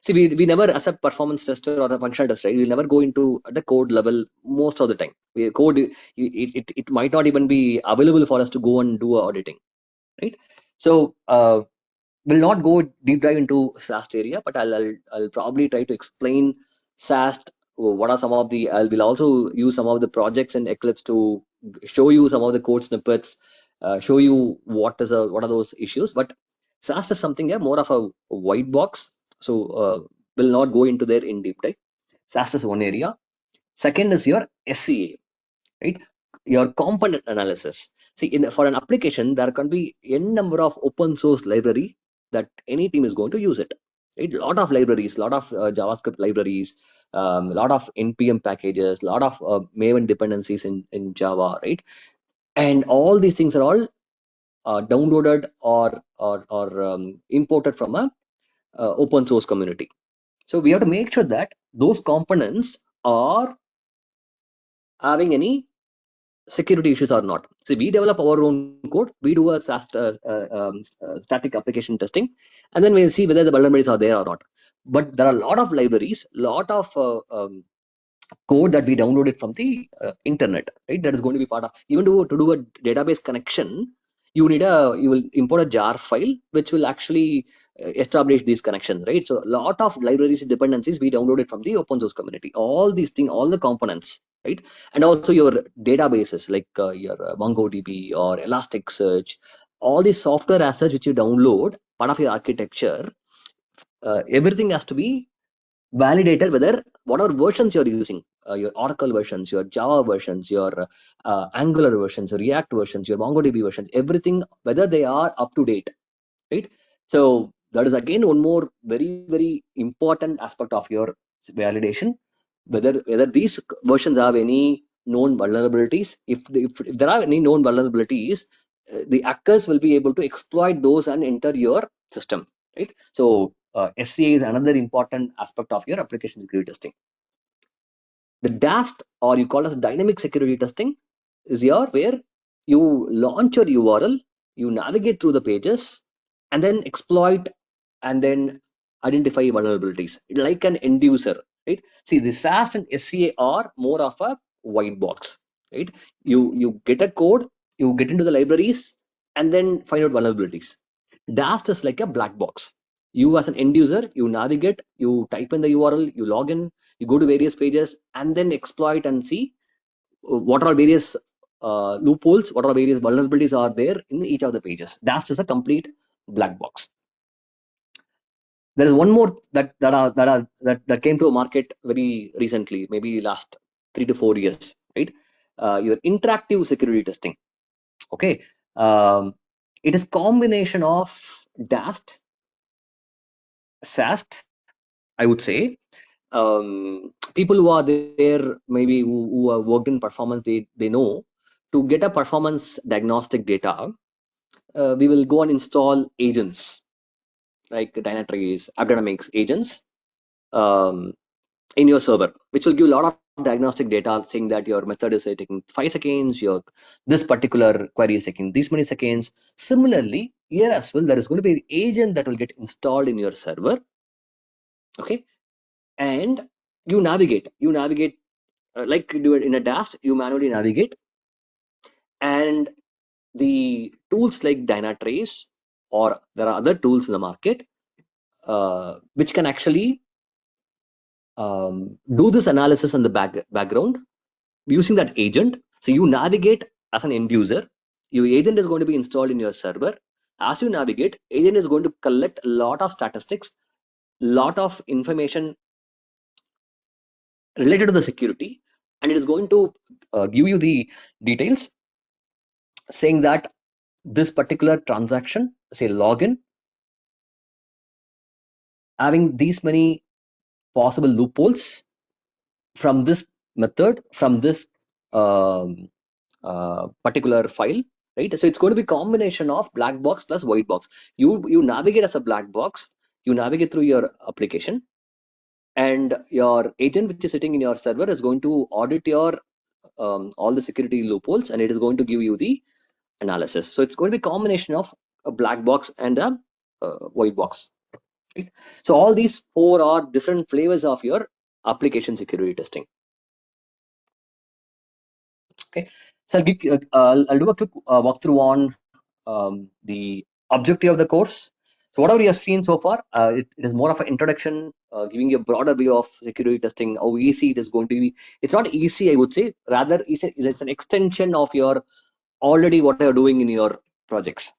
see, we never, as a performance tester or a functional tester, right, we'll never go into the code level most of the time. It might not even be available for us to go and do auditing, right? So will not go deep dive into SAST area, but I'll probably try to explain SAST. What are some of the? I will also use some of the projects in Eclipse to show you some of the code snippets, show you what are those issues. But SAST is something, yeah, more of a white box, so will not go into there in deep dive. SAST is one area. Second is your SCA, right? Your component analysis. See, for an application, there can be n number of open source library that any team is going to use it. Right? Lot of libraries, lot of JavaScript libraries, lot of npm packages, lot of Maven dependencies in Java, right? And all these things are all downloaded or imported from a open source community. So we have to make sure that those components are having any security issues or not. So we develop our own code, we do a static application testing, and then we'll see whether the vulnerabilities are there or not. But there are a lot of libraries, lot of code that we downloaded from the internet, right? That is going to be part of, even to do a database connection, you will import a jar file which will actually establish these connections, right? So a lot of libraries dependencies we downloaded from the open source community. All these things, all the components, right? And also your databases like your MongoDB or Elasticsearch all the software assets which you download, part of your architecture, everything has to be validated whether whatever versions you're using, your Oracle versions, your Java versions, your Angular versions, your React versions, your MongoDB versions, everything, whether they are up to date, right? So that is again one more very important aspect of your validation, whether these versions have any known vulnerabilities. If there are any known vulnerabilities, the hackers will be able to exploit those and enter your system, right? So SCA is another important aspect of your application security testing. The DAST, or you call as dynamic security testing, is here where you launch your URL, you navigate through the pages, and then exploit and then identify vulnerabilities like an end user, right? See, the SAS and SCA are more of a white box, right? You get a code, you get into the libraries, and then find out vulnerabilities. DAST is like a black box. You as an end user, you navigate, you type in the URL, you log in, you go to various pages, and then exploit and see what are various loopholes, what are various vulnerabilities are there in each of the pages. DAST is a complete black box. There is one more that came to a market very recently, maybe last 3 to 4 years, right? Your interactive security testing. Okay, it is combination of DAST, SAST, I would say. People who are there, maybe who have worked in performance, they know to get a performance diagnostic data, we will go and install agents like Dynatrace, AppDynamics agents in your server, which will give a lot of diagnostic data saying that your method is taking 5 seconds, your this particular query is taking this many seconds. Similarly, here as well, there is going to be an agent that will get installed in your server. Okay, and you navigate like you do it in a DAST, you manually navigate, and the tools like Dynatrace, or there are other tools in the market which can actually do this analysis in the background using that agent. So you navigate as an end user, your agent is going to be installed in your server. As you navigate, agent is going to collect a lot of statistics, lot of information related to the security, and it is going to give you the details saying that this particular transaction, say login, having these many possible loopholes from this method, from this particular file, right? So it's going to be combination of black box plus white box. You navigate as a black box, you navigate through your application, and your agent which is sitting in your server is going to audit your all the security loopholes, and it is going to give you the analysis. So it's going to be a combination of a black box and a white box, right? So all these four are different flavors of your application security testing. Okay, so I'll do a quick walkthrough on the objective of the course. So whatever you have seen so far, it is more of an introduction, giving you a broader view of security testing, how easy it is going to be. It's not easy, I would say, rather it's an extension of your already what you're doing in your projects.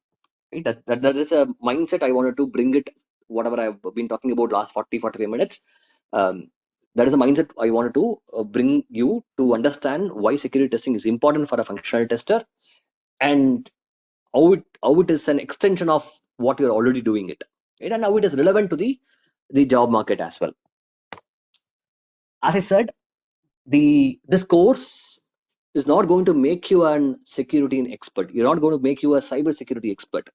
Right? That is a mindset I wanted to bring it, whatever I've been talking about last 45 minutes. That is a mindset I wanted to bring you to understand why security testing is important for a functional tester, and how it is an extension of what you're already doing it, right? And how it is relevant to the job market as well. As I said, this course is not going to make you an security expert. You're not going to make you a cyber security expert.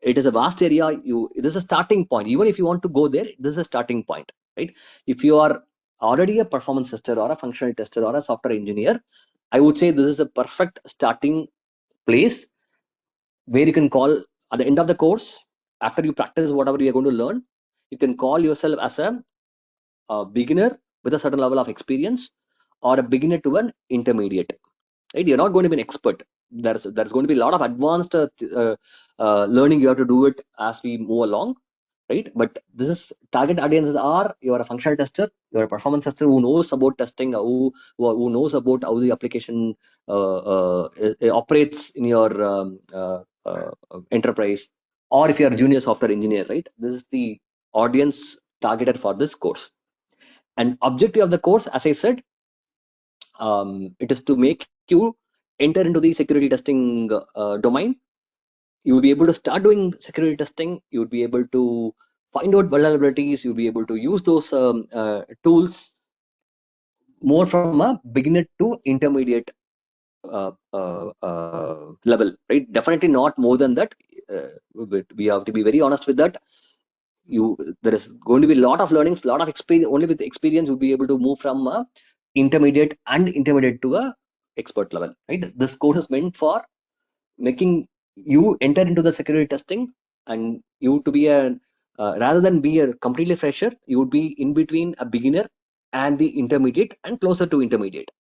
It is a vast area. This is a starting point. Even if you want to go there, this is a starting point, right? If you are already a performance tester or a functional tester or a software engineer, I would say this is a perfect starting place where you can call at the end of the course, after you practice whatever you're going to learn, you can call yourself as a beginner with a certain level of experience, or a beginner to an intermediate, right? You're not going to be an expert. There's going to be a lot of advanced learning you have to do it as we move along, right? But this is target audiences are, you're a functional tester, you're a performance tester who knows about testing, who knows about how the application operates in your enterprise, or if you are a junior software engineer, right? This is the audience targeted for this course. And objective of the course, as I said, it is to make you enter into the security testing domain. You will be able to start doing security testing. You would be able to find out vulnerabilities. You'll be able to use those tools more from a beginner to intermediate level, right? Definitely not more than that. But we have to be very honest with that. There is going to be a lot of learnings, a lot of experience. Only with experience you'll be able to move from a intermediate to a expert level, right? This course is meant for making you enter into the security testing, and you to be a rather than be a completely fresher, you would be in between a beginner and the intermediate and closer to intermediate,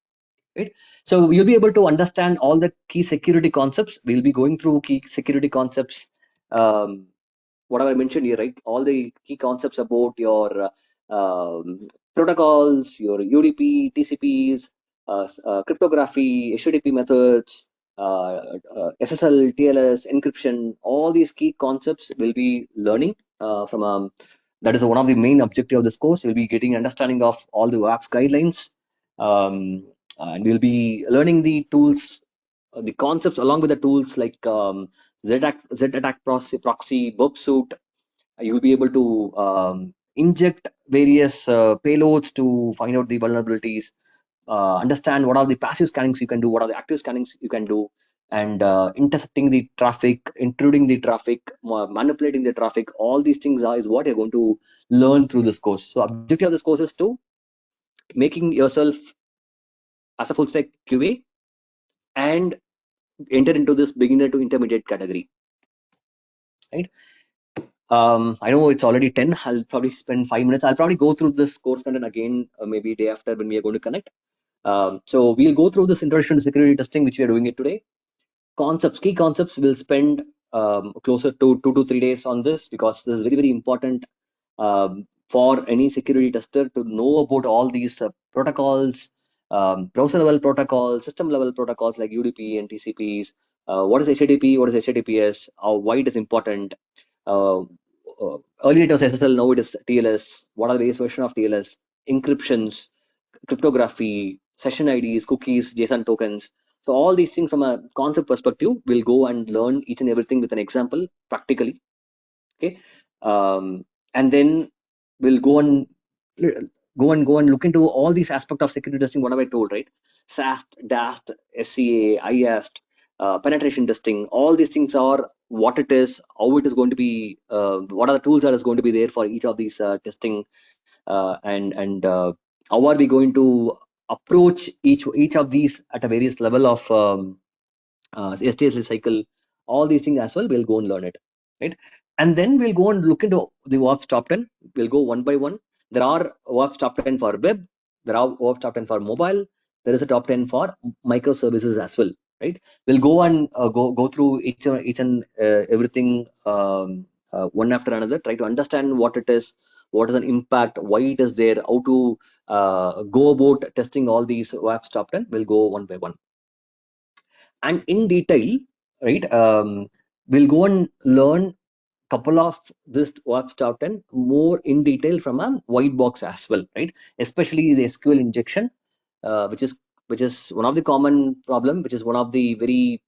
right? So you'll be able to understand all the key security concepts. We'll be going through key security concepts, whatever I mentioned here, right? All the key concepts about your protocols, your UDP, TCPs, cryptography, HTTP methods, SSL, TLS, encryption. All these key concepts will be learning from. That is one of the main objective of this course. You'll be getting understanding of all the apps guidelines, and we'll be learning the tools, the concepts along with the tools like Z-Attack proxy, burp suit. You'll be able to inject various payloads to find out the vulnerabilities, understand what are the passive scannings you can do, what are the active scannings you can do, and intercepting the traffic, intruding the traffic, manipulating the traffic. All these things is what you're going to learn through this course. So objective of this course is to making yourself as a full stack QA and enter into this beginner to intermediate category, right? I know it's already 10. I'll probably spend 5 minutes. I'll probably go through this course content again, maybe day after when we are going to connect. So we'll go through this introduction to security testing, which we are doing it today. Key concepts, we'll spend closer to 2 to 3 days on this, because this is very, very important for any security tester to know about all these protocols, browser level protocols, system level protocols like UDP and TCPs. What is HTTP? What is HTTPS? Why it is important? Uh, Earlier it was SSL, now it is TLS. What are the various versions of TLS? Encryptions, cryptography, session IDs, cookies, JSON tokens. So all these things from a concept perspective, we'll go and learn each and everything with an example practically. Okay, and then we'll go and look into all these aspects of security testing. What have I told, right? SAST, DAST, SCA, IAST, penetration testing. All these things are what it is, how it is going to be, what are the tools that is going to be there for each of these testing, and how are we going to approach each of these at a various level of STS cycle. All these things as well, we'll go and learn it, right? And then we'll go and look into the WAPs top 10. We'll go one by one. There are WAPs top 10 for web. There are WAPs top 10 for mobile. There is a top 10 for microservices as well, right? We'll go and go through each and everything one after another. Try to understand what it is, what is an impact, why it is there, how to go about testing all these WAPs top 10. We'll go one by one. And in detail, right, we'll go and learn couple of this WAPs top 10 more in detail from a white box as well, right? Especially the SQL injection, which is one of the common problem, which is one of the very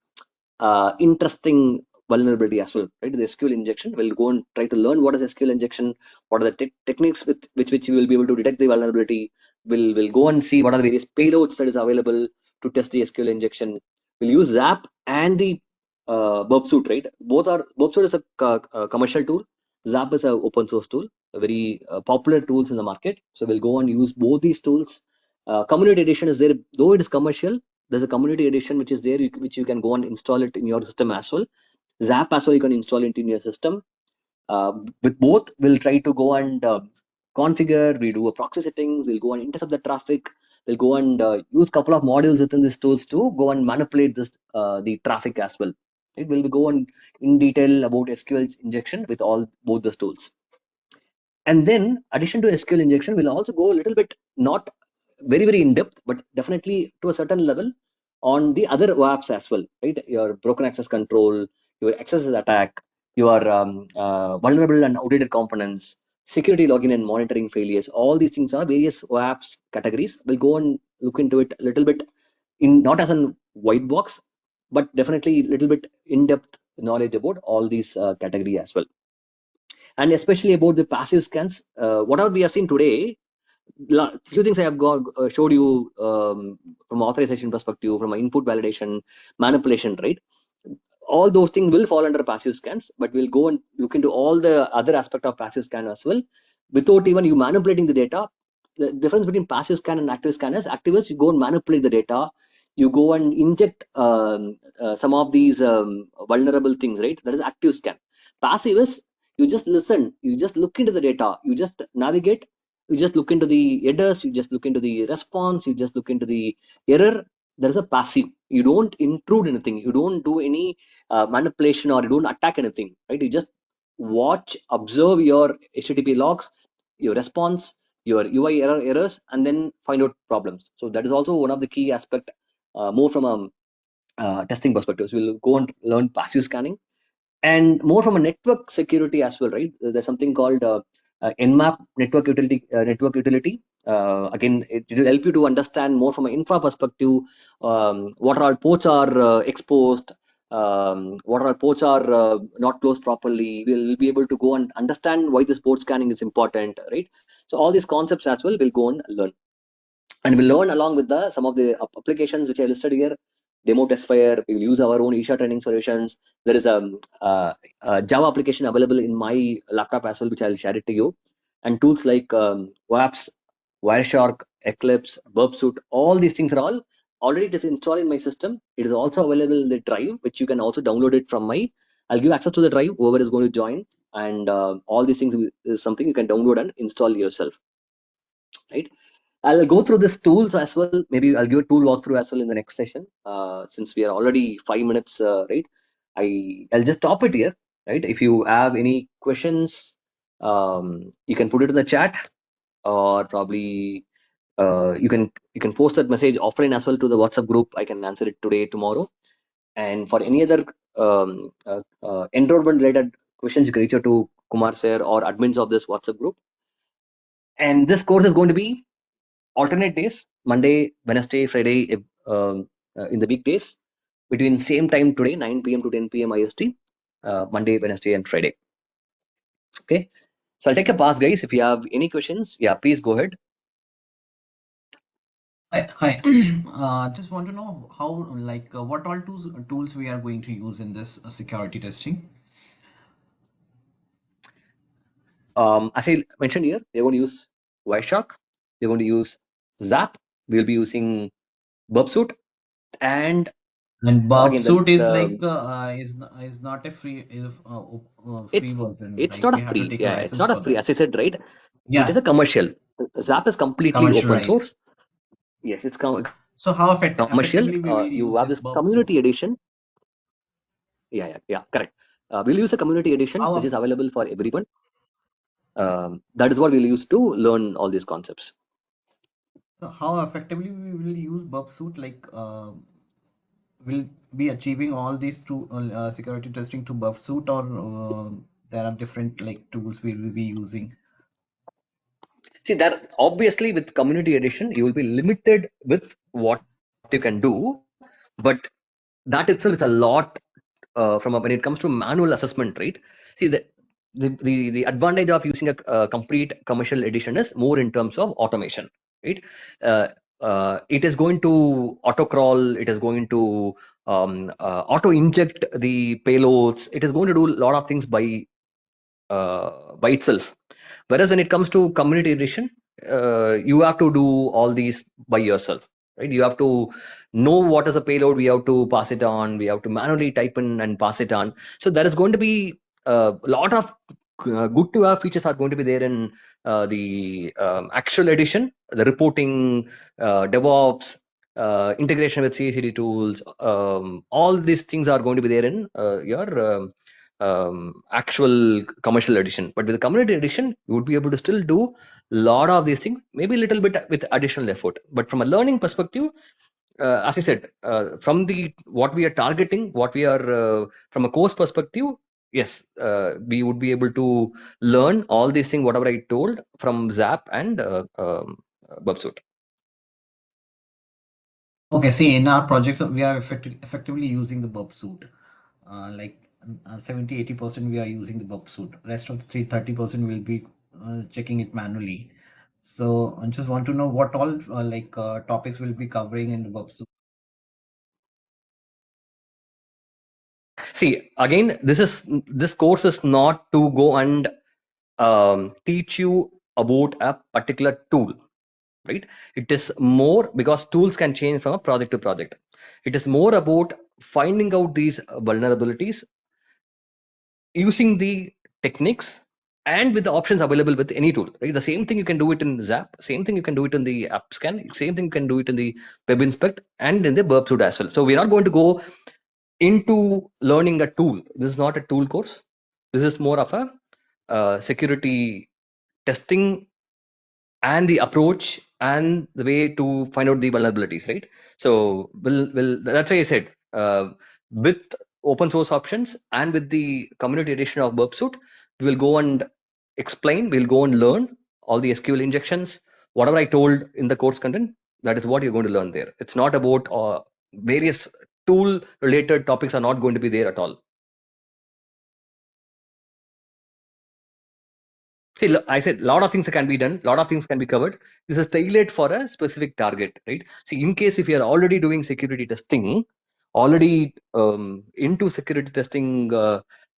interesting vulnerability as well, right? The SQL injection. We'll go and try to learn what is SQL injection, what are the techniques with which you will be able to detect the vulnerability. We'll go and see what are the various payloads that is available to test the SQL injection. We'll use Zap and the burp suit, right? Burp suit is a commercial tool. Zap is an open source tool, a very popular tools in the market. So we'll go and use both these tools. Community edition is there, though it is commercial. There's a community edition which is there, which you can go and install it in your system as well. Zap as well, you can install it in your system. With both, we'll try to go and configure. We do a proxy settings. We'll go and intercept the traffic. We'll go and use a couple of modules within these tools to go and manipulate this the traffic as well. It will go in detail about SQL injection with both those tools. And then, addition to SQL injection, we'll also go a little bit, not very, very in depth, but definitely to a certain level on the other WAPs as well, right? Your broken access control, your XSS attack, your vulnerable and outdated components, security login and monitoring failures. All these things are various OAPS categories. We'll go and look into it a little bit, in not as a white box, but definitely a little bit in-depth knowledge about all these category as well. And especially about the passive scans, whatever we have seen today, few things I have showed you from authorization perspective, from input validation, manipulation, right? All those things will fall under passive scans, but we'll go and look into all the other aspect of passive scan as well, without even you manipulating the data. The difference between passive scan and active scan is, active is you go and manipulate the data, you go and inject some of these vulnerable things, right? That is active scan. Passive is you just listen, you just look into the data, you just navigate, you just look into the headers, you just look into the response, you just look into the error. There is a passive. You don't intrude anything, you don't do any manipulation, or you don't attack anything, right? You just watch, observe your HTTP logs, your response, your UI errors, and then find out problems. So that is also one of the key aspect, more from a testing perspective. So we'll go and learn passive scanning, and more from a network security as well, right? There's something called nmap network utility. Again, it will help you to understand more from an infra perspective, what are all ports are exposed, what are all ports are not closed properly. We'll be able to go and understand why this port scanning is important, right? So all these concepts as well we'll go and learn, and we'll learn along with the some of the applications which I listed here. Demo Testfire, we will use our own Isha Training Solutions. There is a Java application available in my laptop as well, which I'll share it to you. And tools like WAPS, Wireshark, Eclipse, Burpsuit, all these things are all already, it is installed in my system. It is also available in the drive, which you can also download it from my, I'll give access to the drive, whoever is going to join. And all these things is something you can download and install yourself, right? I'll go through this tools as well. Maybe I'll give a tool walkthrough as well in the next session. Since we are already 5 minutes, right? I'll just stop it here, right? If you have any questions, you can put it in the chat, or probably you can post that message offline as well to the WhatsApp group. I can answer it today, tomorrow. And for any other enrollment related questions, you can reach out to Kumar sir or admins of this WhatsApp group. And this course is going to be alternate days, Monday, Wednesday, Friday, in the weekdays, between same time today, 9 p.m. to 10 p.m. IST, Monday, Wednesday, and Friday. Okay, so I'll take a pass, guys. If you have any questions, yeah, please go ahead. Hi. Just want to know how, like, what all tools we are going to use in this security testing. As I mentioned here, they're going to use Wireshark, they're going to use Zap, we'll be using Burpsuit, and And again Burpsuit is like the is not a free free it's version. it's Like not a we have to free, take a yeah, it's license not a for free, that. as I said, right? It is Yeah, a commercial. Zap is completely commercial, open right? source. Yes, it's So how commercial. effectively we will You use have this this Burpsuit? community edition. Yeah, correct. We'll use a community edition How which is available for everyone. That is what we'll use to learn all these concepts. so how effectively we will use Burpsuit? Like will be achieving all these through security testing to Burpsuit, or there are different like tools we will be using? See, that obviously with community edition, you will be limited with what you can do, but that itself is a lot when it comes to manual assessment, right? See, the advantage of using a complete commercial edition is more in terms of automation, right? It is going to auto crawl, it is going to auto inject the payloads, it is going to do a lot of things by itself. Whereas when it comes to community edition, you have to do all these by yourself, right? You have to know what is a payload, we have to pass it on, we have to manually type in and pass it on. So there is going to be a lot of good to have features are going to be there in the actual edition, the reporting, DevOps, integration with CI/CD tools. All these things are going to be there in your actual commercial edition. But with the community edition, you would be able to still do a lot of these things, maybe a little bit with additional effort. But from a learning perspective, as I said, from the what we are targeting, what we are from a course perspective, yes, we would be able to learn all these things, whatever I told from Zap and Bubsuit. Okay, see, in our projects, we are effectively using the burp suite. 70-80% we are using the burp suite. Rest of the 30% will be checking it manually. So I just want to know what all topics will be covering in the burp suite. See, again, this course is not to go and teach you about a particular tool, right? It is more because tools can change from a project to project. It is more about finding out these vulnerabilities, using the techniques, and with the options available with any tool, right? The same thing you can do it in Zap, same thing you can do it in the app scan, same thing you can do it in the web inspect and in the burp suite as well. So we're not going to go into learning a tool. This is not a tool course. This is more of a security testing and the approach and the way to find out the vulnerabilities, right? So will that's why I said with open source options and with the community edition of burpsuit, we will go and explain, we'll go and learn all the SQL injections, whatever I told in the course content. That is what you're going to learn there. It's not about various tool related topics are not going to be there at all. See, I said a lot of things can be done, a lot of things can be covered. This is tailored for a specific target, right? See, in case if you are already doing security testing, already into security testing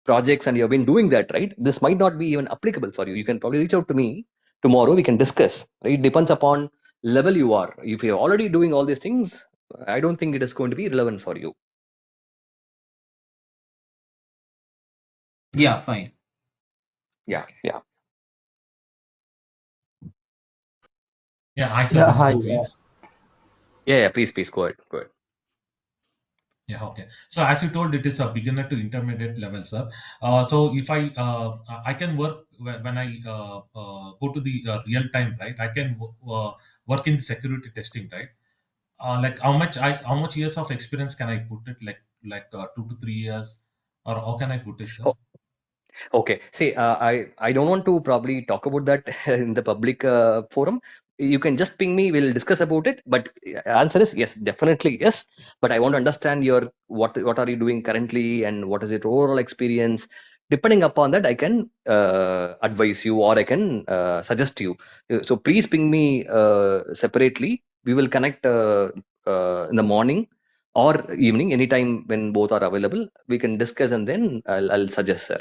projects, and you have been doing that, right? This might not be even applicable for you. You can probably reach out to me tomorrow. We can discuss, right? It depends upon level you are. If you're already doing all these things, I don't think it is going to be relevant for you. Yeah, fine. Yeah, yeah. Yeah, hi sir, Yeah, this is hi. Prithvi. Yeah, please go ahead, go ahead. Yeah, okay. So as you told, it is a beginner to intermediate level, sir. So if I can work when I go to the real time, right? I can work in security testing, right? Like how much years of experience can I put it? Like 2 to 3 years, or how can I put it, sir? Okay. See, I don't want to probably talk about that in the public forum. You can just ping me. We'll discuss about it. But answer is yes, definitely yes. But I want to understand your what are you doing currently and what is your overall experience. Depending upon that, I can advise you or I can suggest you. So please ping me separately. We will connect in the morning or evening, anytime when both are available. We can discuss and then I'll suggest, sir.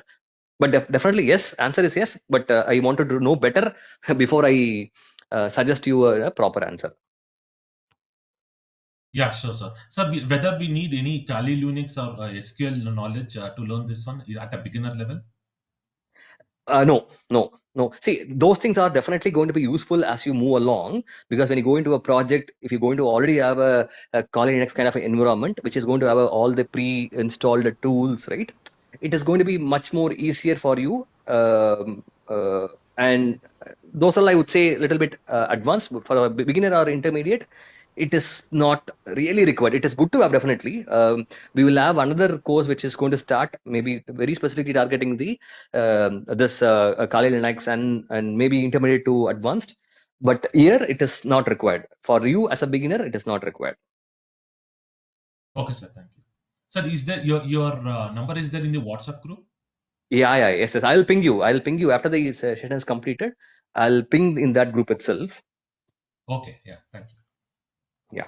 But definitely yes, answer is yes. But I wanted to know better before I suggest you a proper answer. Yeah, sure, sir. Sir, whether we need any Kali Linux or SQL knowledge to learn this one at a beginner level? No. See, those things are definitely going to be useful as you move along, because when you go into a project, if you're going to already have a Kali Linux kind of an environment, which is going to have all the pre-installed tools, right? It is going to be much more easier for you. And those are, I would say, a little bit advanced. But for a beginner or intermediate, it is not really required. It is good to have, definitely. We will have another course which is going to start, maybe very specifically targeting the this Kali Linux and maybe intermediate to advanced. But here it is not required. For you as a beginner, it is not required. Okay, sir. Thank you. Sir, is there your number is there in the WhatsApp group? Yes. I'll ping you. I'll ping you after the session is completed. I'll ping in that group itself. Okay, yeah. Thank you. Yeah.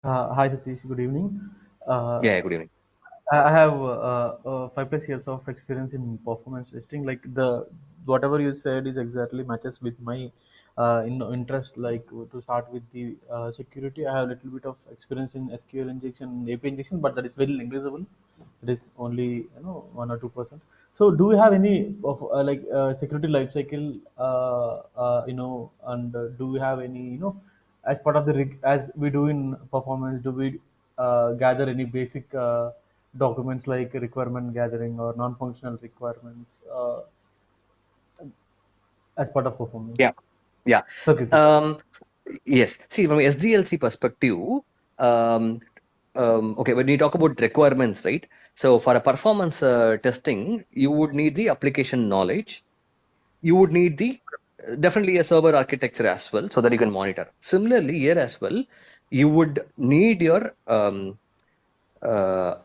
Hi, Satish. Good evening. Uh, Yeah. Good evening. I have 5+ years of experience in performance testing. Like the whatever you said is exactly matches with my interest. Like to start with the security, I have a little bit of experience in SQL injection, AP injection, but that is very negligible. It is only 1 or 2%. So, do you have any of security lifecycle? And do we have any as part of the as we do in performance? Do we gather any basic documents like requirement gathering or non-functional requirements as part of performance? Yeah. Yeah. Circuit testing. Um, yes. See, from SDLC perspective, Okay, when you talk about requirements, right? So for a performance testing, you would need the application knowledge. You would need the definitely a server architecture as well, so that you can monitor. Similarly, here as well, you would need your uh,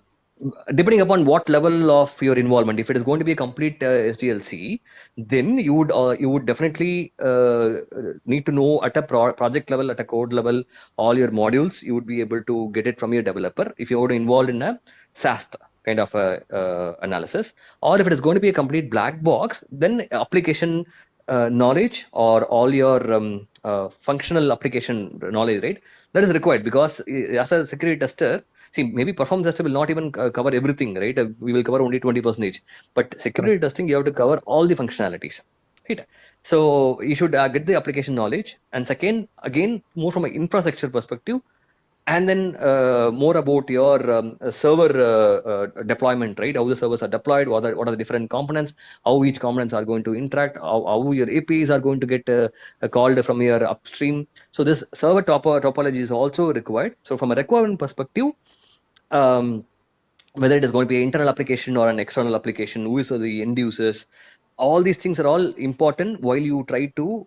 depending upon what level of your involvement. If it is going to be a complete SDLC, then you would definitely need to know at a project level, at a code level, all your modules. You would be able to get it from your developer if you're involved in a SAST kind of analysis. Or if it is going to be a complete black box, then application knowledge or all your functional application knowledge, right? That is required, because as a security tester, see, maybe performance tester will not even cover everything, right? We will cover only 20%. But security Correct. testing, you have to cover all the functionalities, right? So you should get the application knowledge. And second, again, more from an infrastructure perspective, and then more about your server deployment, right? How the servers are deployed, what are the different components, how each components are going to interact, how your APIs are going to get called from your upstream. So this server topology is also required. So from a requirement perspective, um, whether it is going to be an internal application or an external application, who is the end users, all these things are all important while you try to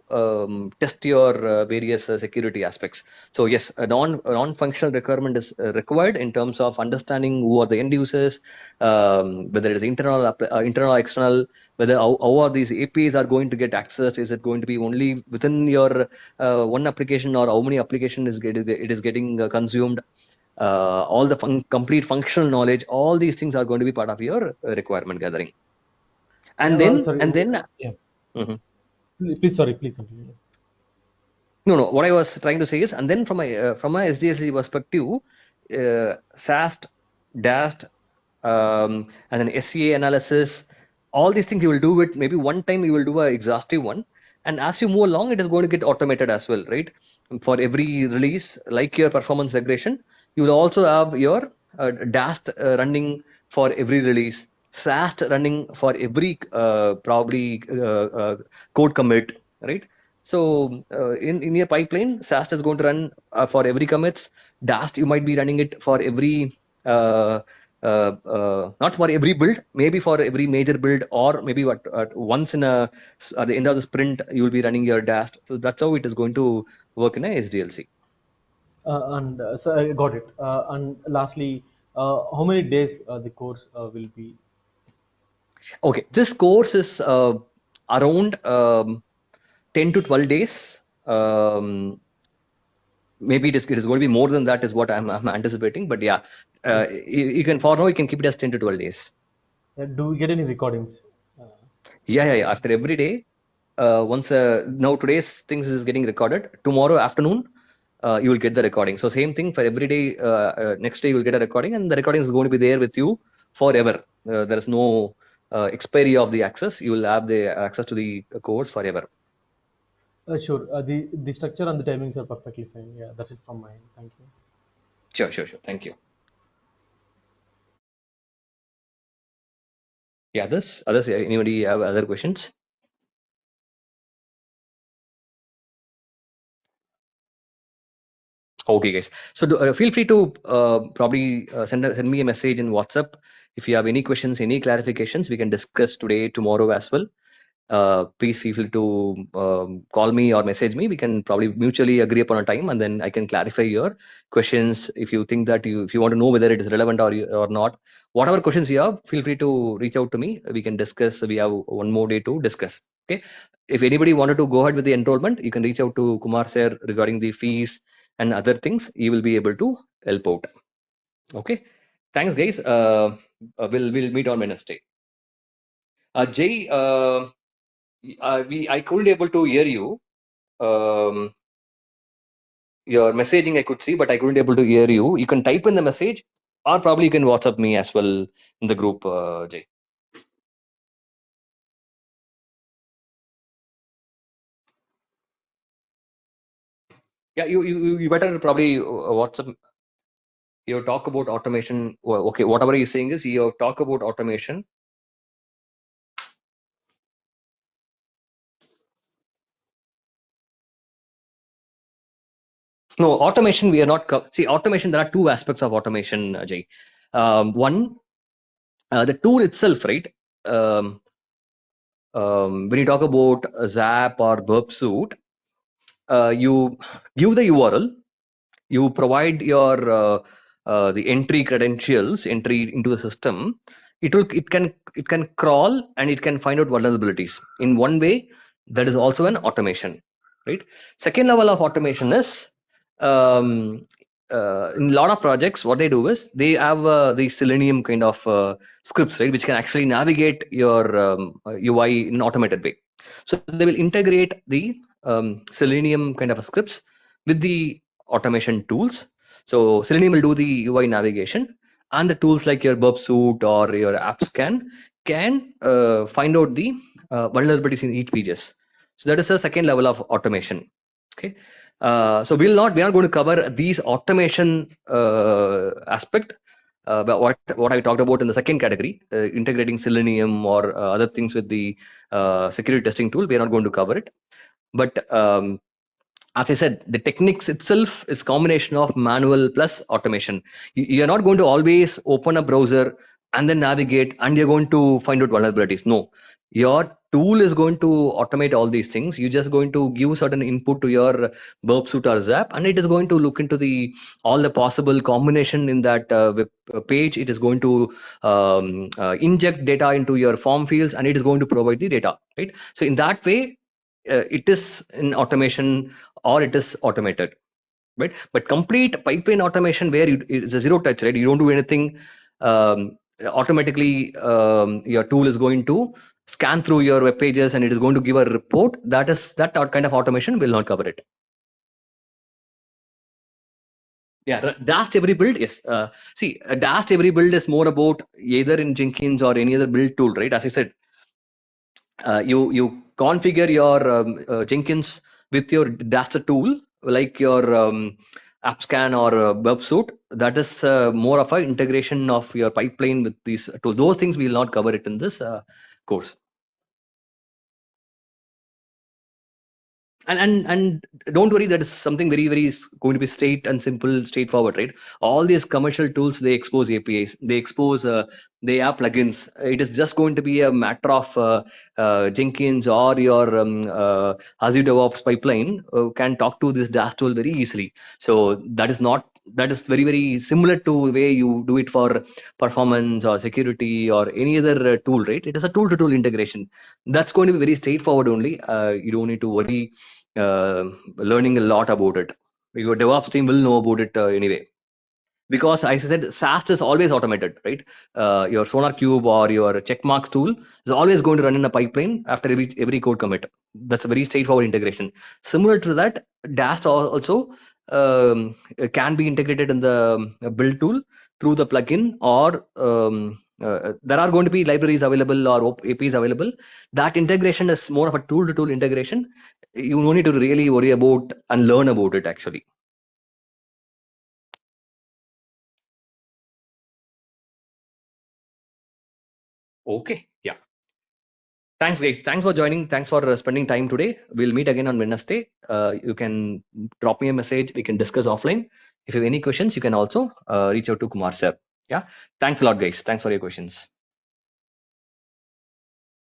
test your various security aspects. So yes, a non-functional requirement is required in terms of understanding who are the end users, whether it is internal or external, whether how are these APIs are going to get accessed. Is it going to be only within your one application, or how many application it is getting consumed? All the complete functional knowledge, all these things are going to be part of your requirement gathering. Yeah, And then sorry. Yeah. Mhm. Please, sorry. Please continue. No, what I was trying to say is, and then from a SDLC perspective, SAST, DAST, and then SCA analysis, all these things you will do it maybe one time. You will do a exhaustive one, and as you move along, it is going to get automated as well, right? For every release, like your performance regression, you will also have your DAST running for every release, SAST running for every probably code commit, right? So in your pipeline, SAST is going to run for every commits. DAST, you might be running it for every not for every build, maybe for every major build, or maybe once in at the end of the sprint, you will be running your DAST. So that's how it is going to work in a SDLC. And so I got it. And lastly, how many days the course will be? Okay, this course is around 10 to 12 days. Maybe it is going to be more than that, is what I'm anticipating. But yeah, Yeah. you can, for now, you can keep it as 10 to 12 days. Do we get any recordings? Yeah. After every day, once now today's things is getting recorded. Tomorrow afternoon, you will get the recording. So same thing for every day. Next day you will get a recording, and the recording is going to be there with you forever. There is no expiry of the access. You will have the access to the course forever. Sure. The structure and the timings are perfectly fine. Yeah, that's it from my end. Thank you. Sure. Thank you. Yeah, others, anybody have other questions? Okay, guys. So feel free to probably send me a message in WhatsApp if you have any questions, any clarifications. We can discuss today, tomorrow as well. Please feel free to call me or message me. We can probably mutually agree upon a time, and then I can clarify your questions. If you think that if you want to know whether it is relevant or not, whatever questions you have, feel free to reach out to me. We can discuss. We have one more day to discuss. Okay. If anybody wanted to go ahead with the enrollment, you can reach out to Kumar sir regarding the fees and other things. He will be able to help out. Okay. Thanks, guys. We'll meet on Wednesday. Jay, I couldn't able to hear you. Um, your messaging I could see, but I couldn't able to hear you. You can type in the message, or probably you can WhatsApp me as well in the group, Jay. Yeah, you better probably WhatsApp. You talk about automation. Well, okay, whatever you're saying is you talk about automation. No, automation, we are not. See, automation, there are two aspects of automation, Jay. One, the tool itself, right? Um, when you talk about Zap or Burp Suite, you give the URL, you provide your the entry credentials, entry into the system. It can crawl and it can find out vulnerabilities in one way. That is also an automation, right? Second level of automation is in a lot of projects what they do is they have the Selenium kind of scripts, right, which can actually navigate your UI in an automated way. So they will integrate the Selenium kind of scripts with the automation tools. So Selenium will do the UI navigation, and the tools like your Burp Suite or your apps can find out the vulnerabilities in each pages. So that is the second level of automation. Okay. So we are not going to cover these automation aspect. But what I talked about in the second category, integrating Selenium or other things with the security testing tool, we are not going to cover it. But as I said, the techniques itself is combination of manual plus automation. You're not going to always open a browser and then navigate and you're going to find out vulnerabilities. No, your tool is going to automate all these things. You're just going to give certain input to your Burp Suite or Zap, and it is going to look into the all the possible combination in that web page. It is going to inject data into your form fields, and it is going to provide the data, right? So in that way, it is in automation or it is automated, right? But complete pipeline automation where it's a zero touch, right? You don't do anything. Automatically, your tool is going to scan through your web pages and it is going to give a report. That kind of automation will not cover it. Yeah, Dash every build is see, Dash every build is more about either in Jenkins or any other build tool, right? As I said, you configure your Jenkins with your Daster tool, like your AppScan or Burp Suite. That is more of an integration of your pipeline with these tools. Those things we will not cover it in this course. And don't worry, that is something very going to be straight and simple, straightforward, right? All these commercial tools, they expose APIs, they expose they have plugins. It is just going to be a matter of Jenkins or your Azure DevOps pipeline can talk to this Dash tool very easily. So that is very similar to the way you do it for performance or security or any other tool, right? It is a tool to tool integration. That's going to be very straightforward only. You don't need to worry learning a lot about it. Your DevOps team will know about it anyway. Because as I said, SAST is always automated, right? Your Sonar Cube or your checkmarks tool is always going to run in a pipeline after every code commit. That's a very straightforward integration. Similar to that, Dash also can be integrated in the build tool through the plugin, or there are going to be libraries available or APIs available. That integration is more of a tool-to-tool integration. You don't need to really worry about and learn about it actually. Okay, yeah. Thanks, guys. Thanks for joining. Thanks for spending time today. We'll meet again on Wednesday. You can drop me a message. We can discuss offline. If you have any questions, you can also reach out to Kumar sir. Yeah. Thanks a lot, guys. Thanks for your questions.